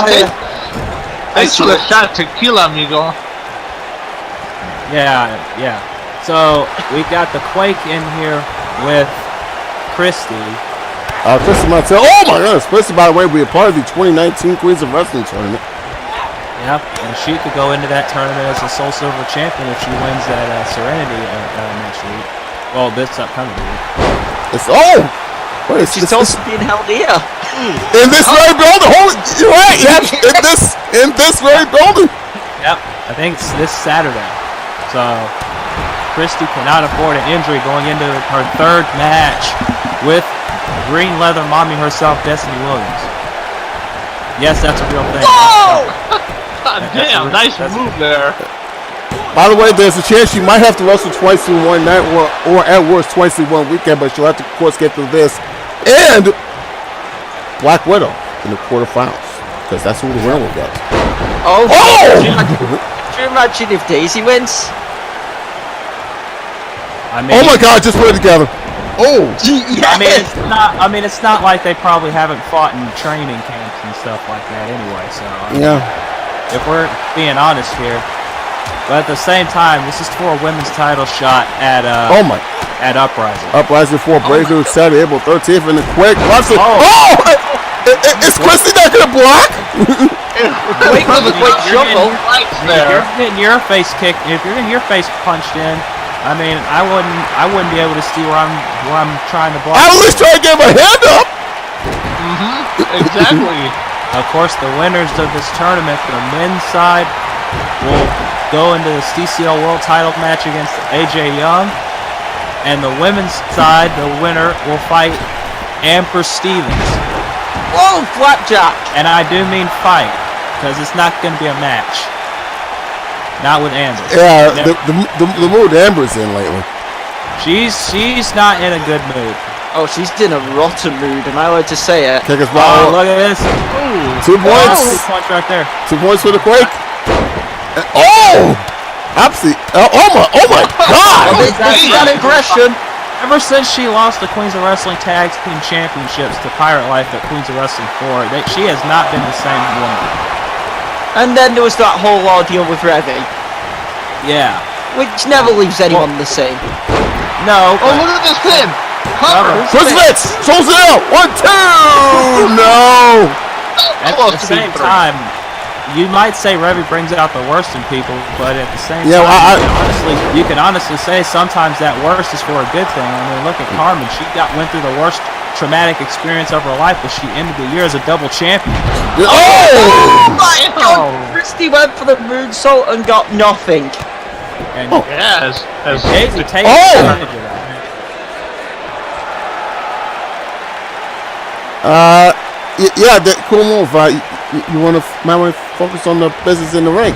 S4: thanks for the shot, tequila, amigo.
S14: Yeah. So we got the Quake in here with Christie.
S3: Christie Montero. Oh my goodness! Christie, by the way, will be a part of the 2019 Queens of Wrestling Tournament.
S14: Yep, and she could go into that tournament as a Soul Silver champion if she wins that Serenity next week. Well, this upcoming week.
S5: She's also being held here.
S3: In this very building. You're right. In this very building.
S14: Yep, I think it's this Saturday. So Christie cannot afford an injury going into her 3rd match with green leather mommy herself, Destiny Williams. Yes, that's a real thing.
S4: Whoa! God damn, nice move there.
S3: By the way, there's a chance she might have to wrestle twice in one night, or at worst twice in one weekend, but she'll have to, of course, get through this and Black Widow in the quarterfinals, because that's who the winner will get.
S5: Could you imagine if Daisy wins?
S14: I mean,
S3: oh my God! Just put it together. Oh,
S5: yes.
S14: I mean, it's not like they probably haven't fought in training camps and stuff like that anyway. So if we're being honest here, but at the same time, this is for a women's title shot at at Uprising.
S3: Uprising for Brave New Saturday, April 13th, in the Quake. Is Christie not gonna block?
S5: Quake with a quick shuffle.
S14: You're getting your face kicked. If you're getting your face punched in, I mean, I wouldn't be able to see where I'm trying to block.
S3: I was trying to get my hand up.
S4: Exactly.
S14: Of course, the winners of this tournament, the men's side, will go into the CCL World Title match against AJ Young, and the women's side, the winner will fight Amber Stevens.
S5: Whoa, flapjack!
S14: And I do mean fight, because it's not going to be a match. Not with Amber.
S3: Yeah, the mood Amber's in lately.
S14: She's not in a good mood.
S5: Oh, she's in a rotten mood. Am I allowed to say it?
S3: Kick us
S14: Oh, look at this.
S3: Ooh. 2 points.
S14: 2 points right there.
S3: 2 points for the Quake. Oh my God!
S5: That's that aggression.
S14: Ever since she lost the Queens of Wrestling Tag Team Championships to Pirate Life at Queens of Wrestling 4, she has not been the same woman.
S5: And then there was that whole ordeal with Revy.
S14: Yeah.
S5: Which never leaves anyone the same.
S14: No.
S4: Oh, look at this pin! Cover!
S3: Crucifix! Shows it out! 1, 2! No!
S14: At the same time, you might say Revy brings out the worst in people, but at the same time, you can honestly say sometimes that worst is for a good thing. I mean, look at Carmen. She went through the worst traumatic experience of her life, but she ended the year as a double champion.
S5: Oh my God! Christie went for the moonsault and got nothing.
S14: And
S4: yes,
S14: Daisy takes advantage of that.
S3: Cool move. You might want to focus on the business in the ring.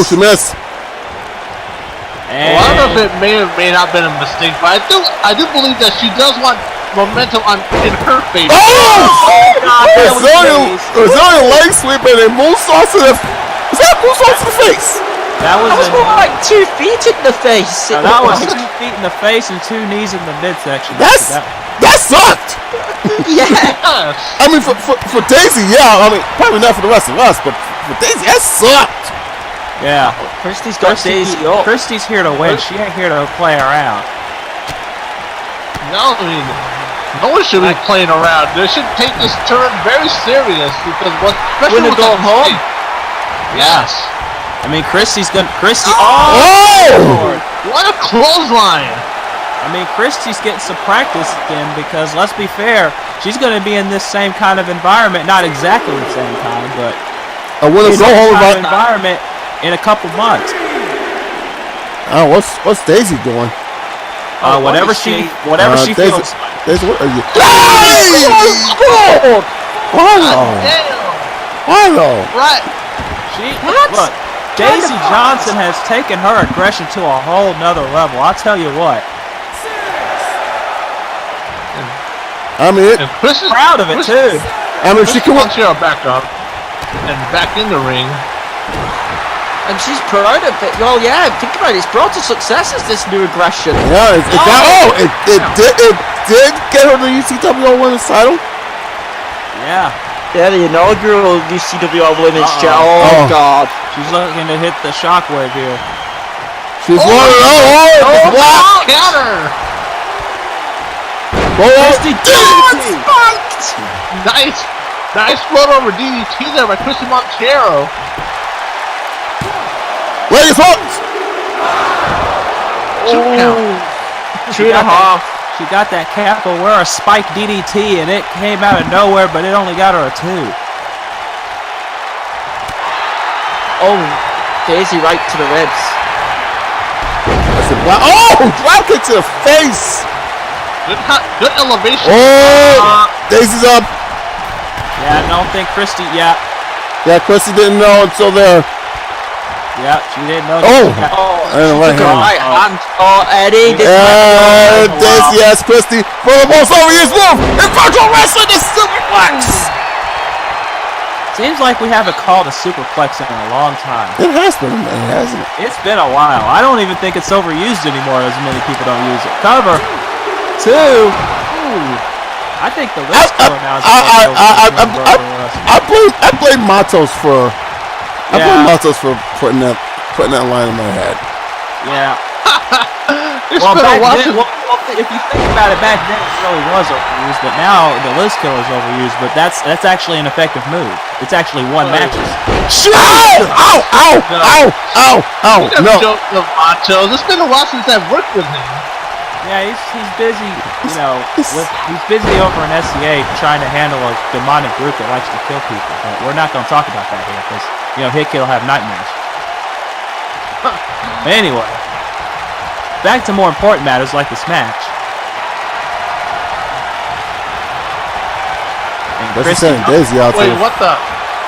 S3: She missed.
S4: Well, I don't know if it may or may not have been a mistake, but I do believe that she does want momentum in her favor.
S3: Brazilian leg sweep and a moonsault to the... Is that moonsault to the face?
S14: That was
S5: more like 2 feet in the face.
S14: That was 2 feet in the face and 2 knees in the midsection.
S3: That sucked.
S5: Yeah.
S3: I mean, for Daisy, yeah. I mean, probably not for the rest of us, but for Daisy, that sucked.
S14: Yeah.
S5: Christie's got Daisy up.
S14: Christie's here to win. She ain't here to play around.
S4: No, I mean, no one should be playing around. They should take this turn very serious because
S5: Win or go home.
S4: Yes.
S14: I mean, Christie's gonna.
S3: Oh!
S4: What a clothesline!
S14: I mean, Christie's getting some practice in because, let's be fair, she's going to be in this same kind of environment, not exactly the same kind, but
S3: I want to go home
S14: environment in a couple months.
S3: Oh, what's Daisy doing?
S14: Whatever she
S3: Daisy,
S14: feels.
S3: Daisy, what are you? Why though?
S4: Right.
S14: Look, Daisy Johnson has taken her aggression to a whole nother level. I'll tell you what.
S3: I mean,
S14: Chris is proud of it too.
S3: I mean, she can
S4: punch her back up and back in the ring,
S5: and she's proud of it. Well, yeah, think about it. It's brought to success as this new aggression.
S3: Yeah, it did get her the UCWO Women's title.
S14: Yeah.
S5: Yeah, the inaugural UCWO Women's title. Oh God,
S14: she's looking to hit the shockwave here.
S3: She's blocked.
S4: Counter.
S3: Christie
S5: spiked!
S4: Nice float over DDT there by Christie Montero.
S3: Ladies hooked!
S4: 2 count.
S5: 2.5.
S14: She got that Capoeira spike DDT and it came out of nowhere, but it only got her a 2.
S5: Oh, Daisy right to the ribs.
S3: Drop kick to the face!
S4: Good elevation.
S3: Oh, Daisy's up.
S14: Yeah, I don't think Christie. Yeah,
S3: Christie didn't know until there.
S14: Yeah, she didn't know.
S5: Right hand. Oh, Eddie.
S3: Daisy has Christie for the most overused move in virtual wrestling. The superplex.
S14: Seems like we haven't called a superplex in a long time.
S3: It has been, hasn't it?
S14: It's been a while. I don't even think it's overused anymore. As many people don't use it. Cover. 2. Ooh. I think the list now is
S3: I blame Matos for putting that line in my head.
S14: Yeah. Well, back then, if you think about it, back then it really was overused, but now the list killer is overused. But that's actually an effective move. It's actually won matches. Ow!
S3: No.
S4: Matos. It's been a while since I've worked with him.
S14: Yeah, he's busy, he's busy over in SCA trying to handle a demonic group that likes to kill people. But we're not going to talk about that here because, Hit-Kid will have nightmares. But anyway, back to more important matters like this match.
S3: What's she saying? Daisy out there.
S4: Wait, what the?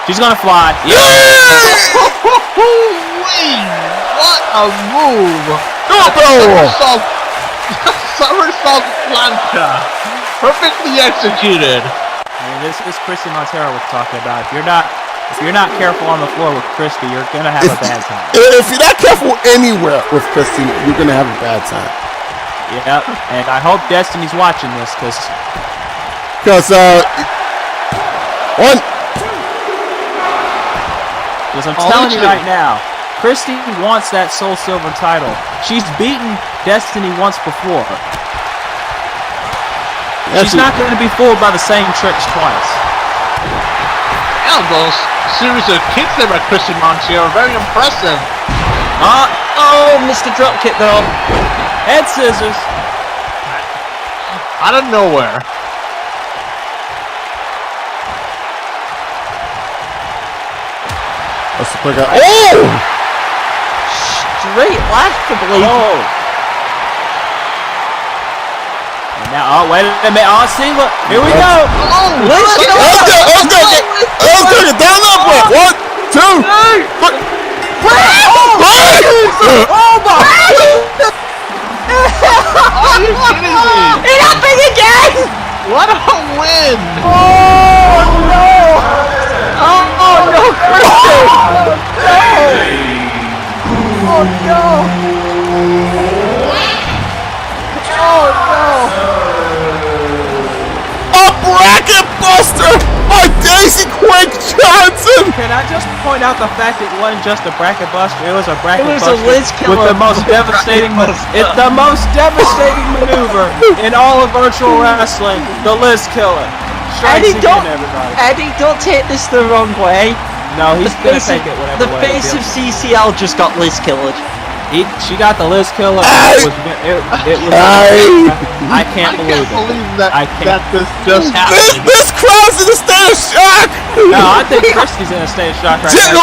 S14: She's going to fly.
S4: Yeah! Wait, what a move! Somersault plancha, perfectly executed.
S14: I mean, this is Christie Montero we're talking about. If you're not careful on the floor with Christie, you're gonna have a bad time.
S3: If you're not careful anywhere with Christie, you're gonna have a bad time.
S14: Yep, and I hope Destiny's watching this because I'm telling you right now. Christie wants that Soul Silver title. She's beaten Destiny once before. She's not going to be fooled by the same tricks twice.
S4: Those series of kicks there by Christie Montero, very impressive.
S5: Missed the drop kick though.
S14: Head scissors.
S4: Out of nowhere.
S3: That's the quick out. Oh!
S5: Straight left, I believe.
S14: And now, wait a minute. See, look. Here we go.
S3: Let's go. Get down that way. 1, 2, 3.
S5: Oh my!
S4: Are you kidding me?
S5: It happened again!
S4: What a win!
S5: Oh no! Oh no, Christie! Oh no! Oh no!
S3: Nick Johnson!
S14: Can I just point out the fact it wasn't just a bracket buster? It was a bracket
S5: It was
S14: buster
S5: a Liz
S14: with
S5: killer.
S14: the most devastating. It's the most devastating maneuver in all of virtual wrestling. The Liz killer. Strikes again, everybody.
S5: Eddie, don't take this the wrong way.
S14: No, he's gonna take it whatever
S5: The
S14: way.
S5: face of CCL just got Liz killed.
S14: She got the Liz killer. It was I can't believe it.
S4: that
S14: I can't.
S4: that this just happened.
S3: This crowd's in a state of shock!
S14: No, I think Christie's in a state of shock right now.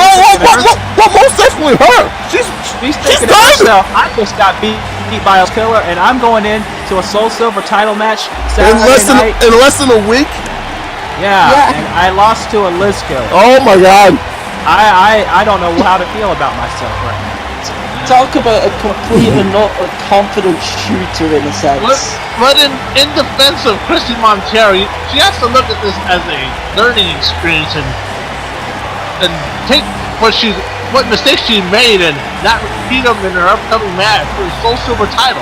S3: Well, most definitely her. She's
S14: thinking to herself, I just got beat by a killer, and I'm going in to a Soul Silver title match Saturday night.
S3: In less than a week?
S14: Yeah, and I lost to a Liz killer.
S3: Oh my God.
S14: I don't know how to feel about myself right now.
S5: Talk about a complete and not a confident shooter in a sense.
S4: But in defense of Christie Montero, she has to look at this as a learning experience and take what mistakes she made and not repeat them in her upcoming match for the Soul Silver title.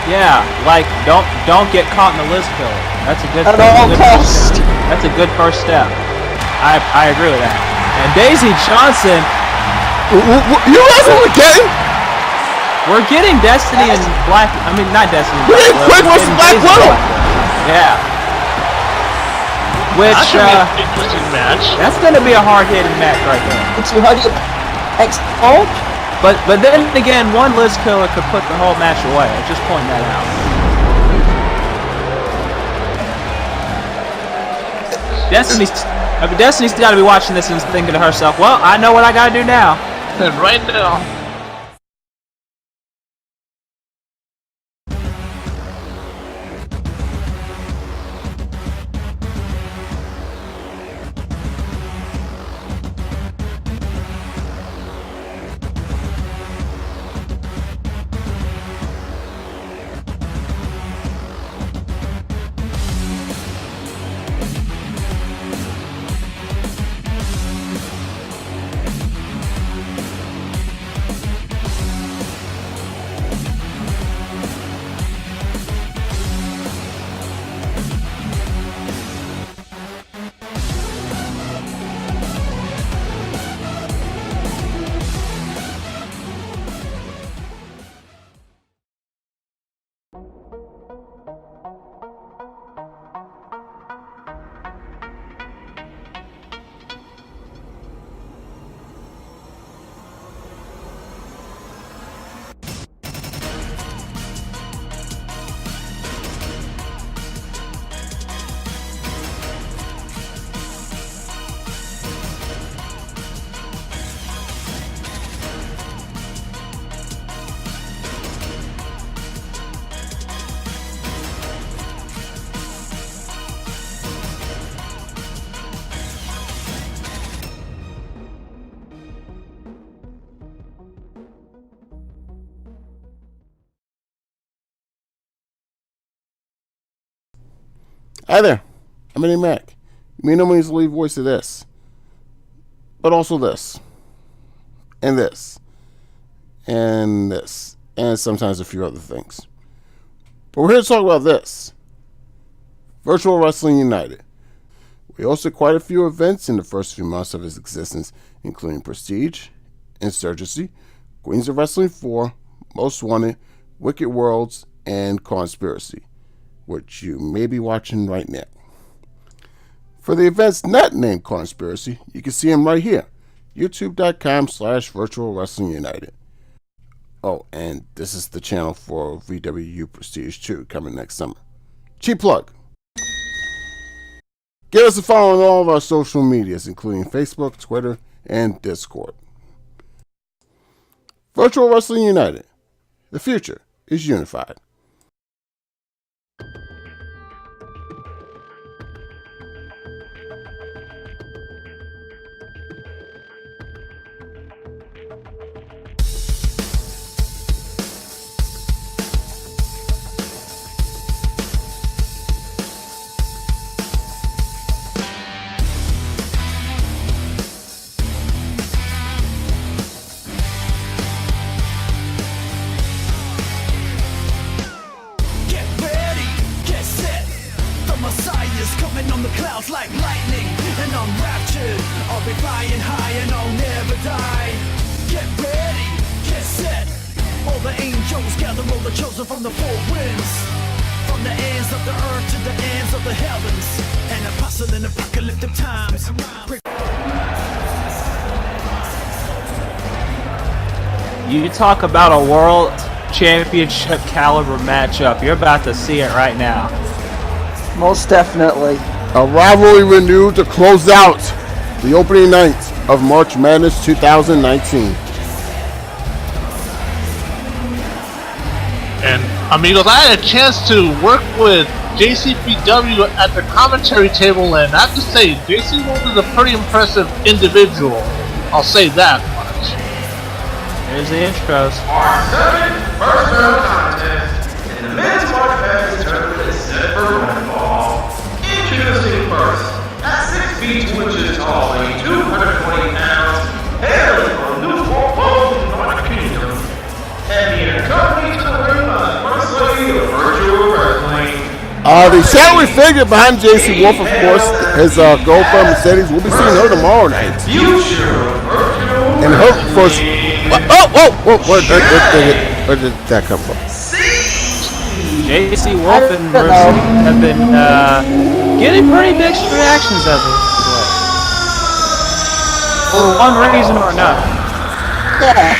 S14: Yeah, like don't get caught in the Liz killer. That's a good.
S5: At all costs.
S14: That's a good first step. I agree with that. And Daisy Johnson.
S3: You guys are getting?
S14: We're getting Destiny and Black. I mean, not Destiny.
S3: We're getting Quake versus Black Widow.
S14: Yeah. Which
S4: That should be an interesting match.
S14: That's gonna be a hard-hitting match right there.
S5: It's X-Hold?
S14: But then again, one Liz killer could put the whole match away. I'm just pointing that out. Destiny's got to be watching this and thinking to herself, well, I know what I got to do now.
S4: And right now.
S3: Hi there, I'm Eddie Mac. You may know me as the lead voice of this, but also this, and this, and this, and sometimes a few other things. But we're here to talk about this. Virtual Wrestling United. We hosted quite a few events in the first few months of its existence, including Prestige, Insurgency, Queens of Wrestling 4, Most Wanted, Wicked Worlds, and Conspiracy, which you may be watching right now. For the events not named Conspiracy, you can see them right here, youtube.com/Virtual Wrestling United. Oh, and this is the channel for VWU Prestige 2 coming next summer. Cheap plug. Give us a follow on all of our social medias, including Facebook, Twitter, and Discord. Virtual Wrestling United. The future is unified.
S10: the chosen from the four winds. From the ends of the earth to the ends of the heavens. An apostle in apocalyptic times.
S14: You talk about a world championship caliber matchup. You're about to see it right now.
S5: Most definitely.
S3: A rivalry renewed to close out the opening night of March Madness 2019.
S4: And amigos, I had a chance to work with JCPW at the commentary table, and I have to say, JC Wolfe is a pretty impressive individual. I'll say that much.
S14: Here's the intros.
S6: March 7th, first round contest in the men's March Madness tournament is set for one fall. Introducing first, at 6 feet 2 inches tall, weighing 220 pounds, hailing from Newport Falls in North Kingdom, and being accompanied to the ring by the first lady of virtual wrestling.
S3: The shadowy figure behind JC Wolfe, of course, his girlfriend Mercedes. We'll be seeing her tomorrow night. And her first. Where did that come from?
S14: JC Wolfe and Mercy have been getting pretty mixed reactions as of late. For one reason or another.
S5: Yeah.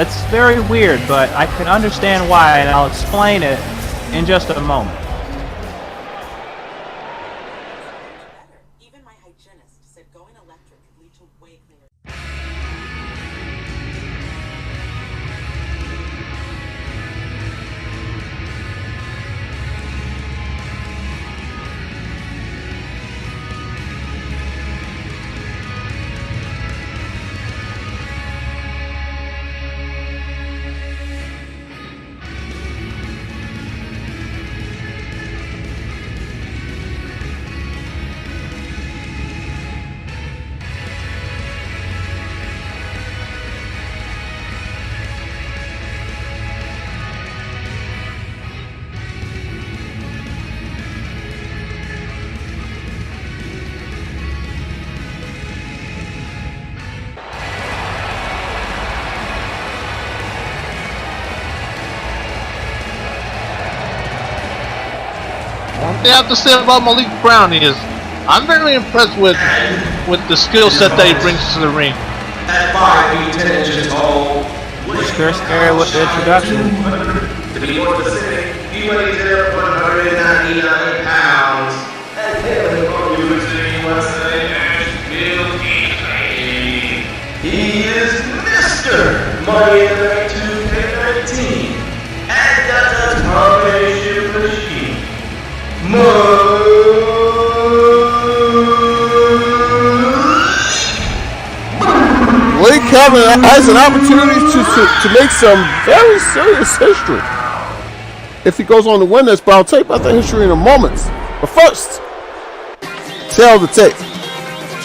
S14: It's very weird, but I can understand why, and I'll explain it in just a moment.
S15: Even my hygienist said going electric could lead to way cleaner.
S4: One thing I have to say about Malik Brown is I'm very impressed with the skill set that he brings to the ring.
S6: At 5 feet 10 inches tall,
S14: Sure scary with the introduction.
S6: to be more specific, he weighs in at 199 pounds. And hailing from USA, Nashville, Tennessee. He is Mr. Money in the Bank 2K19. And that's a combination machine.
S3: Blake Calvin has an opportunity to make some very serious history if he goes on to win this, but I'll tell you about the history in a moment. But first, tail of the tape.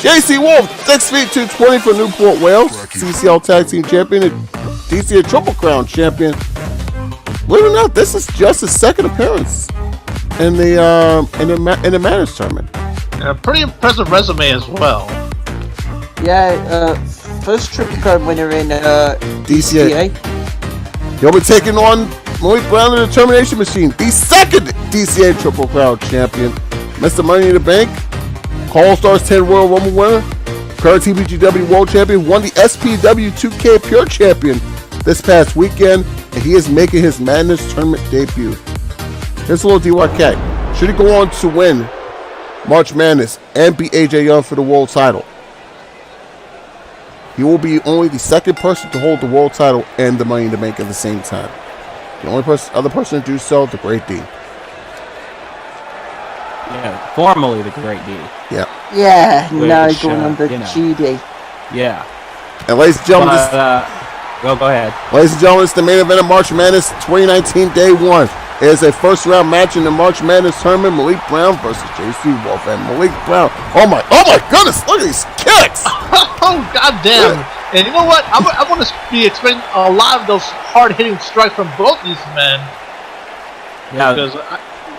S3: JC Wolfe, 6 feet 220 for Newport, Wales, CCL Tag Team Champion and DCA Triple Crown Champion. Believe it or not, this is just his second appearance in the Madness tournament.
S4: And a pretty impressive resume as well.
S5: Yeah, first Triple Crown winner in DCA.
S3: He'll be taking on Malik Brown the Determination Machine, the second DCA Triple Crown Champion. Mr. Money in the Bank, All-Stars 10 Royal Rumble winner, current TBGW World Champion, won the SPW 2K Pure Champion this past weekend, and he is making his Madness tournament debut. Here's a little DYK. Should he go on to win March Madness and beat AJ Young for the world title, he will be only the second person to hold the world title and the Money in the Bank at the same time. The only other person to do so, the Great D.
S14: Yeah, formerly the Great D.
S3: Yeah.
S5: Yeah,
S14: Which,
S5: now going under
S14: you know.
S5: GD.
S14: Yeah.
S3: And ladies and gentlemen,
S14: go ahead.
S3: Ladies and gentlemen, it's the main event of March Madness 2019 Day 1. It is a first round match in the March Madness tournament. Malik Brown versus JC Wolfe. And Malik Brown, oh my goodness, look at these kicks!
S4: Oh goddamn! And you know what? I want to be expecting a lot of those hard hitting strikes from both these men.
S14: Yeah.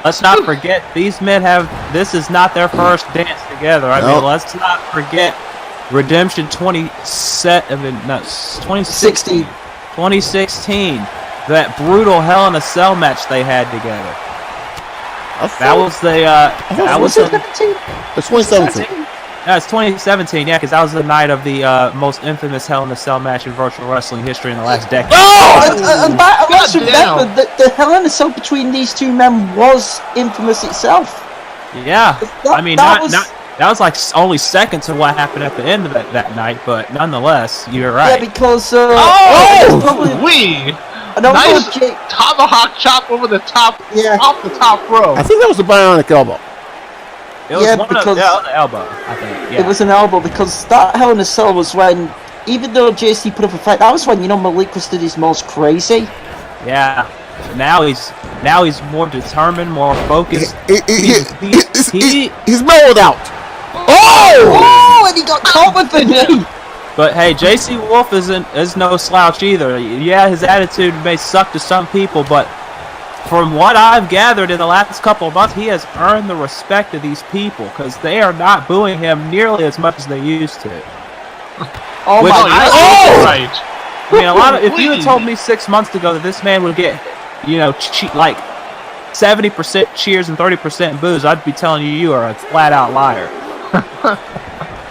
S14: Let's not forget these men this is not their first dance together. I mean, let's not forget Redemption 2016. that brutal Hell in a Cell match they had together. That was the that was
S3: 2017.
S14: Yeah, it's 2017. Yeah, because that was the night of the most infamous Hell in a Cell match in virtual wrestling history in the last decade.
S5: I also remember that the Hell in a Cell between these two men was infamous itself.
S14: Yeah, I mean, that was like only second to what happened at the end of that night, but nonetheless, you're right.
S5: Yeah, because
S4: nice tomahawk chop over the top, off the top row.
S3: I think that was a bionic elbow.
S14: It was one of the elbow, I think. Yeah.
S5: It was an elbow because that Hell in a Cell was when, even though JC put up a fight, that was when Malik was at his most crazy.
S14: Yeah. Now he's more determined, more focused.
S3: He's mellowed out.
S5: Oh! And he got caught with the knee.
S14: But hey, JC Wolfe is no slouch either. Yeah, his attitude may suck to some people, but from what I've gathered in the last couple of months, he has earned the respect of these people because they are not booing him nearly as much as they used to.
S5: Oh my God!
S4: Right.
S14: I mean, if you had told me 6 months ago that this man would get, like 70% cheers and 30% boos, I'd be telling you are a flat-out liar.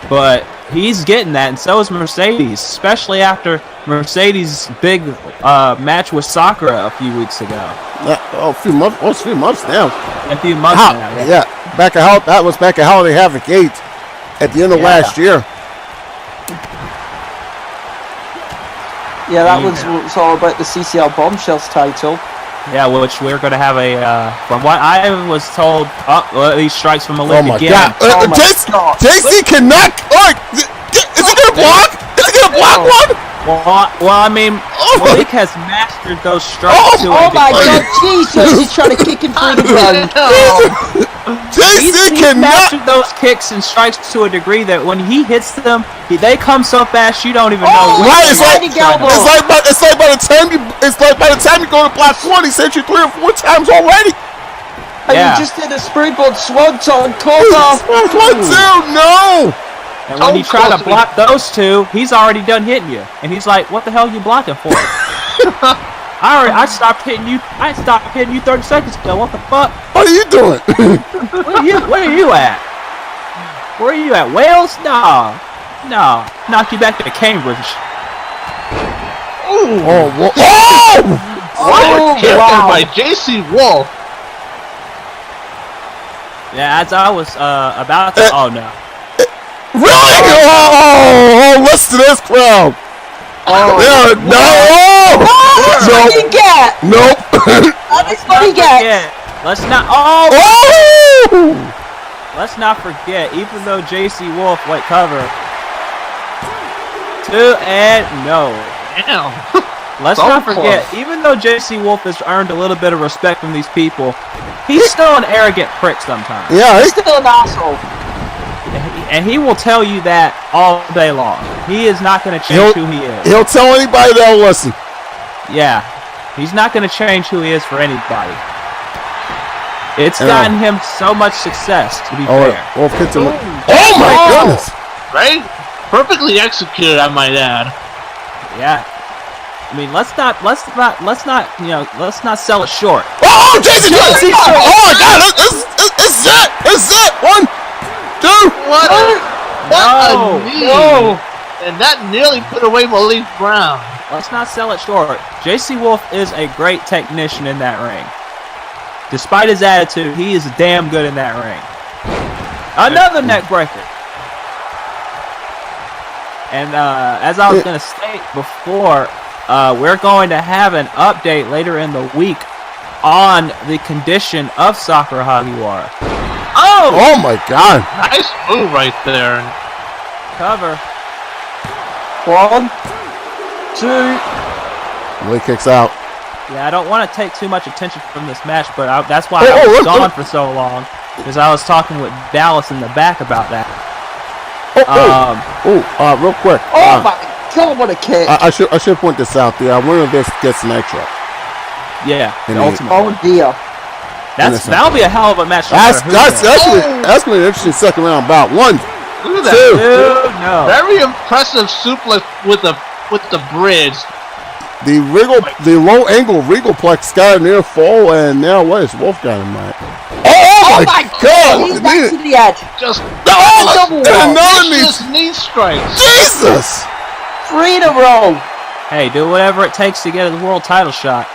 S14: But he's getting that, and so is Mercedes, especially after Mercedes' big match with Sakura a few weeks ago.
S3: A few months now.
S14: A few months now.
S3: Yeah. That was back at Holiday Havoc 8 at the end of last year.
S5: Yeah, that was all about the CCL Bombshells title.
S3: Yeah,
S14: which we're going to have from what I was told, these strikes from Malik again.
S3: Oh my God. JC cannot. Is he going to block? Is he going to block one?
S14: Well, I mean, Malik has mastered those strikes to
S5: Oh my God, Jesus! He's trying to kick him through the ground.
S3: JC
S14: He's mastered those kicks and strikes to a degree that when he hits them, they come so fast you don't even know.
S3: Right, it's like by the time you go to block one, he sent you 3 or 4 times already.
S5: And you just did a springboard swanton cover.
S3: No.
S14: And when you try to block those two, he's already done hitting you, and he's like, "What the hell are you blocking for?" I stopped hitting you. I stopped hitting you 30 seconds ago. What the fuck?
S3: What are you doing?
S14: Where are you at? Where are you at? Wales? No. Knock you back to Cambridge.
S4: By JC Wolfe.
S14: Yeah, as I was about to. Oh no.
S3: Really? Listen to this crowd.
S5: Nope.
S14: Let's not forget, even though JC Wolfe went cover. 2 and no.
S4: Damn.
S14: Let's not forget, even though JC Wolfe has earned a little bit of respect from these people, he's still an arrogant prick sometimes.
S3: Yeah,
S5: he's still an asshole.
S14: And he will tell you that all day long. He is not going to change who he is.
S3: He'll tell anybody that'll listen.
S14: Yeah. He's not going to change who he is for anybody. It's gotten him so much success, to be fair.
S3: Oh my goodness.
S4: Right? Perfectly executed, I might add.
S14: Yeah. I mean, let's not sell it short.
S3: Oh, JC! Oh my God! It's it! 1, 2.
S4: What a knee. And that nearly put away Malik Brown.
S14: Let's not sell it short. JC Wolfe is a great technician in that ring. Despite his attitude, he is damn good in that ring. Another neck breaker. And as I was going to state before, we're going to have an update later in the week on the condition of Sakura Hagiwara.
S3: Oh my God!
S4: Nice move right there.
S14: Cover.
S5: 1, 2.
S3: Malik kicks out.
S14: Yeah, I don't want to take too much attention from this match, but that's why I was gone for so long, because I was talking with Dallas in the back about that.
S3: Real quick.
S5: Oh my God! What a kick!
S3: I should point this out. The winner of this gets an extra.
S14: Yeah, the ultimate.
S5: Oh dear.
S14: That'll be a hell of a match.
S3: That's gonna be an interesting second round bout. 1, 2.
S4: Look at that.
S14: No.
S4: Very impressive suplex with the bridge.
S3: The low angle Regalplex got a near fall, and now what is Wolfe got in mind? Oh my God!
S5: He's back to the edge.
S4: Just
S3: another
S4: knee strikes.
S3: Jesus!
S5: 3 in a row.
S14: Hey, do whatever it takes to get a world title shot.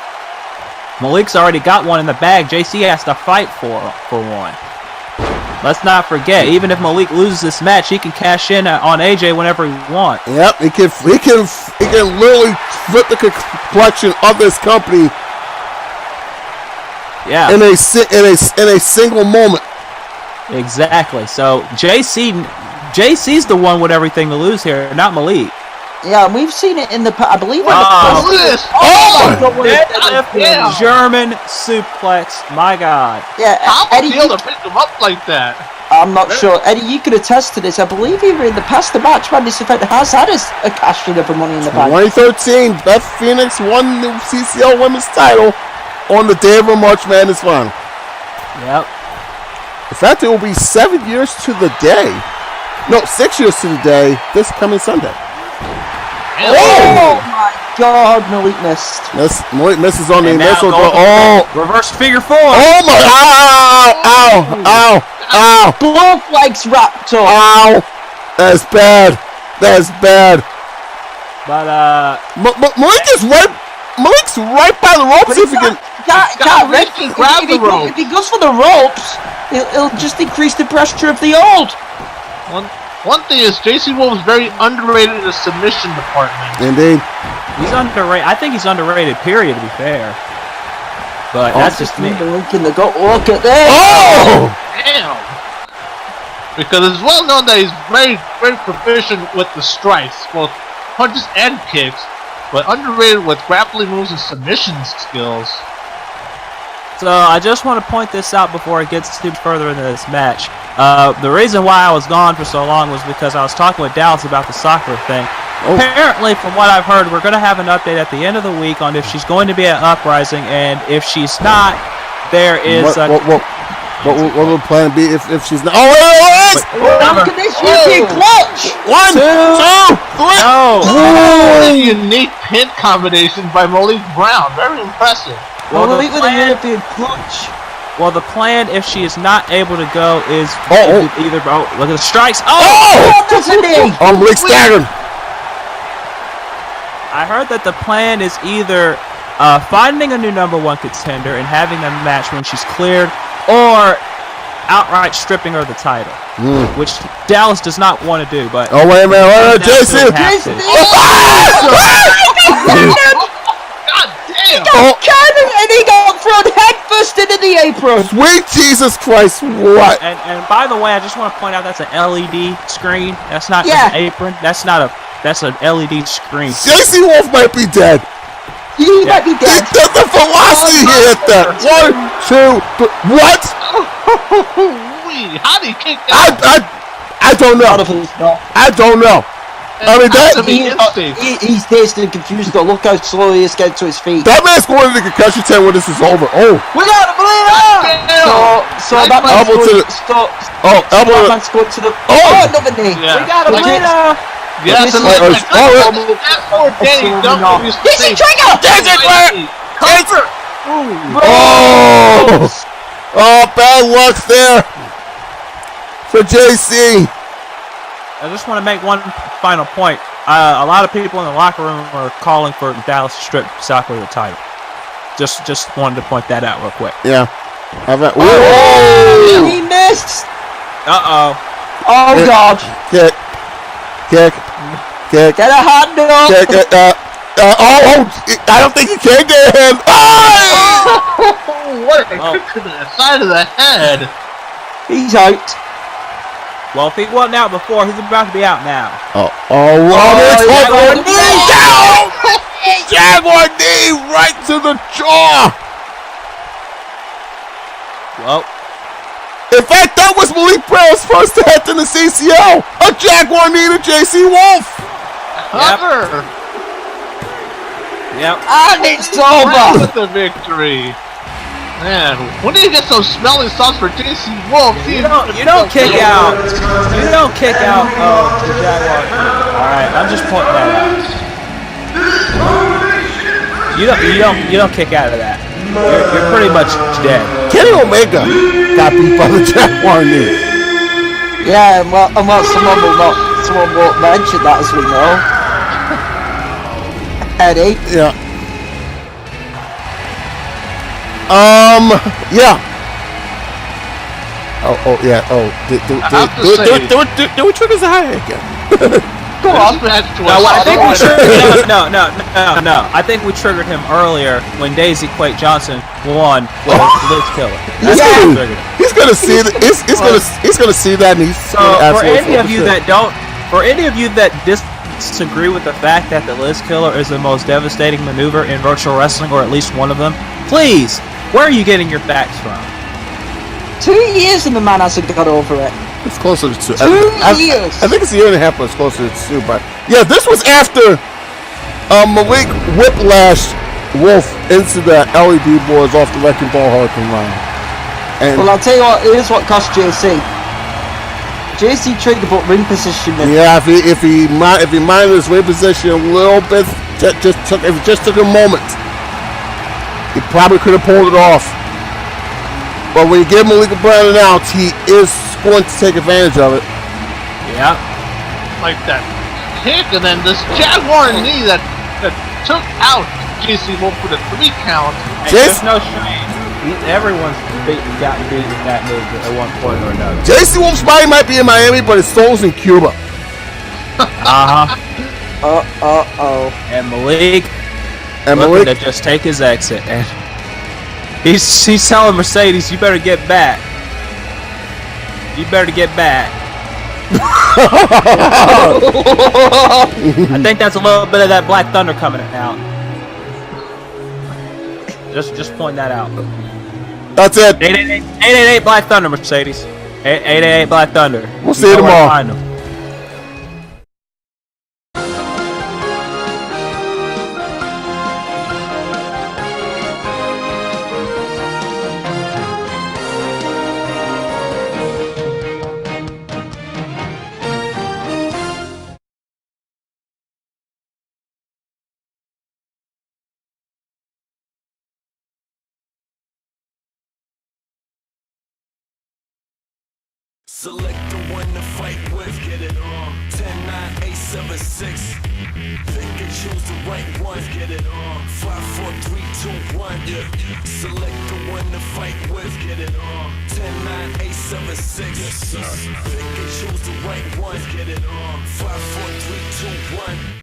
S14: Malik's already got one in the bag. JC has to fight for one. Let's not forget, even if Malik loses this match, he can cash in on AJ whenever he wants.
S3: Yep, he can literally flip the complexion of this company.
S14: Yeah.
S3: In a single moment.
S14: Exactly. So JC's the one with everything to lose here, not Malik.
S5: Yeah, and we've seen it in the past. I believe in the
S4: past.
S14: German suplex. My God.
S5: Yeah,
S4: how
S5: Eddie,
S4: feel to pick him up like that?
S5: I'm not sure. Eddie, you could attest to this. I believe even in the past, the March Madness event has had a cash in for Money in the Bank.
S3: 2013, Beth Phoenix won the CCL Women's title on the day of her March Madness final.
S14: Yep.
S3: In fact, it will be 7 years to the day. No, 6 years to the day this coming Sunday.
S5: Oh my God, Malik missed.
S3: Malik misses on the initial.
S14: Reverse figure 4.
S3: Oh my! Ow!
S5: Both legs wrapped up.
S3: Ow! That's bad.
S14: But
S3: Malik is right. Malik's right by the ropes. If he can
S4: grab the ropes.
S5: If he goes for the ropes, it'll just increase the pressure of the hold.
S4: One thing is, JC Wolfe is very underrated in the submission department.
S3: Indeed.
S14: He's underrated. I think he's underrated, period, to be fair. But that's just me.
S5: Look at this.
S3: Oh!
S4: Damn! Because it's well known that he's very, very proficient with the strikes, both punches and kicks, but underrated with grappling moves and submission skills.
S14: So I just want to point this out before it gets too further into this match. The reason why I was gone for so long was because I was talking with Dallas about the soccer thing. Apparently, from what I've heard, we're going to have an update at the end of the week on if she's going to be at Uprising, and if she's not, there is
S3: what will the plan be if she's not? Oh,
S5: Look at this European clutch!
S3: 1, 2, 3.
S14: No.
S4: What a unique pin combination by Malik Brown. Very impressive.
S5: Well, Malik with a European clutch.
S14: Well, the plan, if she is not able to go, is either. Oh, look at the strikes!
S5: That's a knee!
S3: Oh, Malik staggered.
S14: I heard that the plan is either finding a new #1 contender and having them match when she's cleared, or outright stripping her the title, which Dallas does not want to do. But
S3: wait a minute, JC!
S5: And he got thrown headfirst into the apron.
S3: Sweet Jesus Christ! What?
S14: And by the way, I just want to point out that's an LED screen. That's not an apron. That's an LED screen.
S3: JC Wolfe might be dead.
S5: He might be dead.
S3: The velocity he hit that. 1, 2, 3. What?
S4: How did he kick that?
S3: I don't know. I don't know. I mean,
S5: he's dazed and confused, though. Look how slowly he's getting to his feet.
S3: That man's going to the concussion tent when this is over. Oh.
S5: We gotta believe it! So that man's
S3: elbow
S5: going
S3: to the... elbow
S5: that man's going to the... another knee.
S4: Yeah.
S5: We gotta believe it!
S4: Yes,
S5: This
S4: and
S5: is-
S4: that's poor Danny Duncan.
S5: This is trigger!
S4: Cover!
S3: Oh, bad luck there for JC.
S14: I just want to make one final point. A lot of people in the locker room are calling for Dallas to strip Sakura the title. Just wanted to point that out real quick.
S3: Yeah.
S5: He missed!
S14: Uh-oh.
S5: Oh, God.
S3: Kick.
S5: Get a hand up!
S3: I don't think he can get a hand.
S4: What a kick to the side of the head.
S5: He's out.
S14: Well, if he wasn't out before, he's about to be out now.
S3: Jaguar knee down! Jaguar knee right to the jaw!
S14: Well,
S3: in fact, that was Malik Brown's first hit in the CCL. A Jaguar knee to JC Wolfe.
S14: Yep.
S5: And it's over.
S4: With the victory. Man, when do you get some smelling sauce for JC Wolfe?
S14: You don't kick out. You don't kick out the Jaguar. All right, I'm just pointing that out.
S6: This combination
S14: You don't kick out of that. You're pretty much dead.
S3: Kenny Omega got beat by the Jaguar knee.
S5: Yeah, well, someone won't mention that, as we know. Eddie.
S3: Yeah. Yeah. Oh, yeah. Oh, do we trigger the high again?
S4: Go on,
S14: I think we triggered. No. I think we triggered him earlier when Daisy Quake Johnson won with Liz Killer.
S3: He's gonna see that. He's gonna see that, and he's
S14: for any of you that disagree with the fact that the Liz Killer is the most devastating maneuver in virtual wrestling, or at least one of them, please, where are you getting your facts from?
S5: 2 years and the man hasn't got over it.
S3: It's closer to 2.
S5: 2 years.
S3: I think it's a year and a half, but it's closer to 2. But yeah, this was after Malik whiplashed Wolfe into the LED boards off the Wrecking Ball Hurricane Run. And
S5: well, I'll tell you what. Here's what cost JC. JC triggered but ring position.
S3: Yeah, if he minded his ring position a little bit, if it just took a moment, he probably could have pulled it off. But when you give Malik Brown an out, he is going to take advantage of it.
S14: Yeah.
S4: Like that kick, and then this Jaguar knee that took out JC Wolfe with a 3 count.
S14: Hey, there's no shame. Everyone's gotten beat with that move at one point or another.
S3: JC Wolfe's body might be in Miami, but his soul's in Cuba.
S14: And Malik to just take his exit, and he's telling Mercedes, "You better get back. You better get back." I think that's a little bit of that Black Thunder coming out. Just point that out.
S3: That's it.
S14: 888 Black Thunder, Mercedes. 888 Black Thunder.
S3: We'll see you tomorrow.
S11: Select the one to fight with, get it on. 10, 9, 8, 7, 6. Pick and choose the right one, get it on. 5, 4, 3, 2, 1. Yeah. Select the one to fight with, get it on. 10, 9, 8, 7, 6. Yes, sir. Pick and choose the right one, get it on. 5, 4, 3, 2, 1.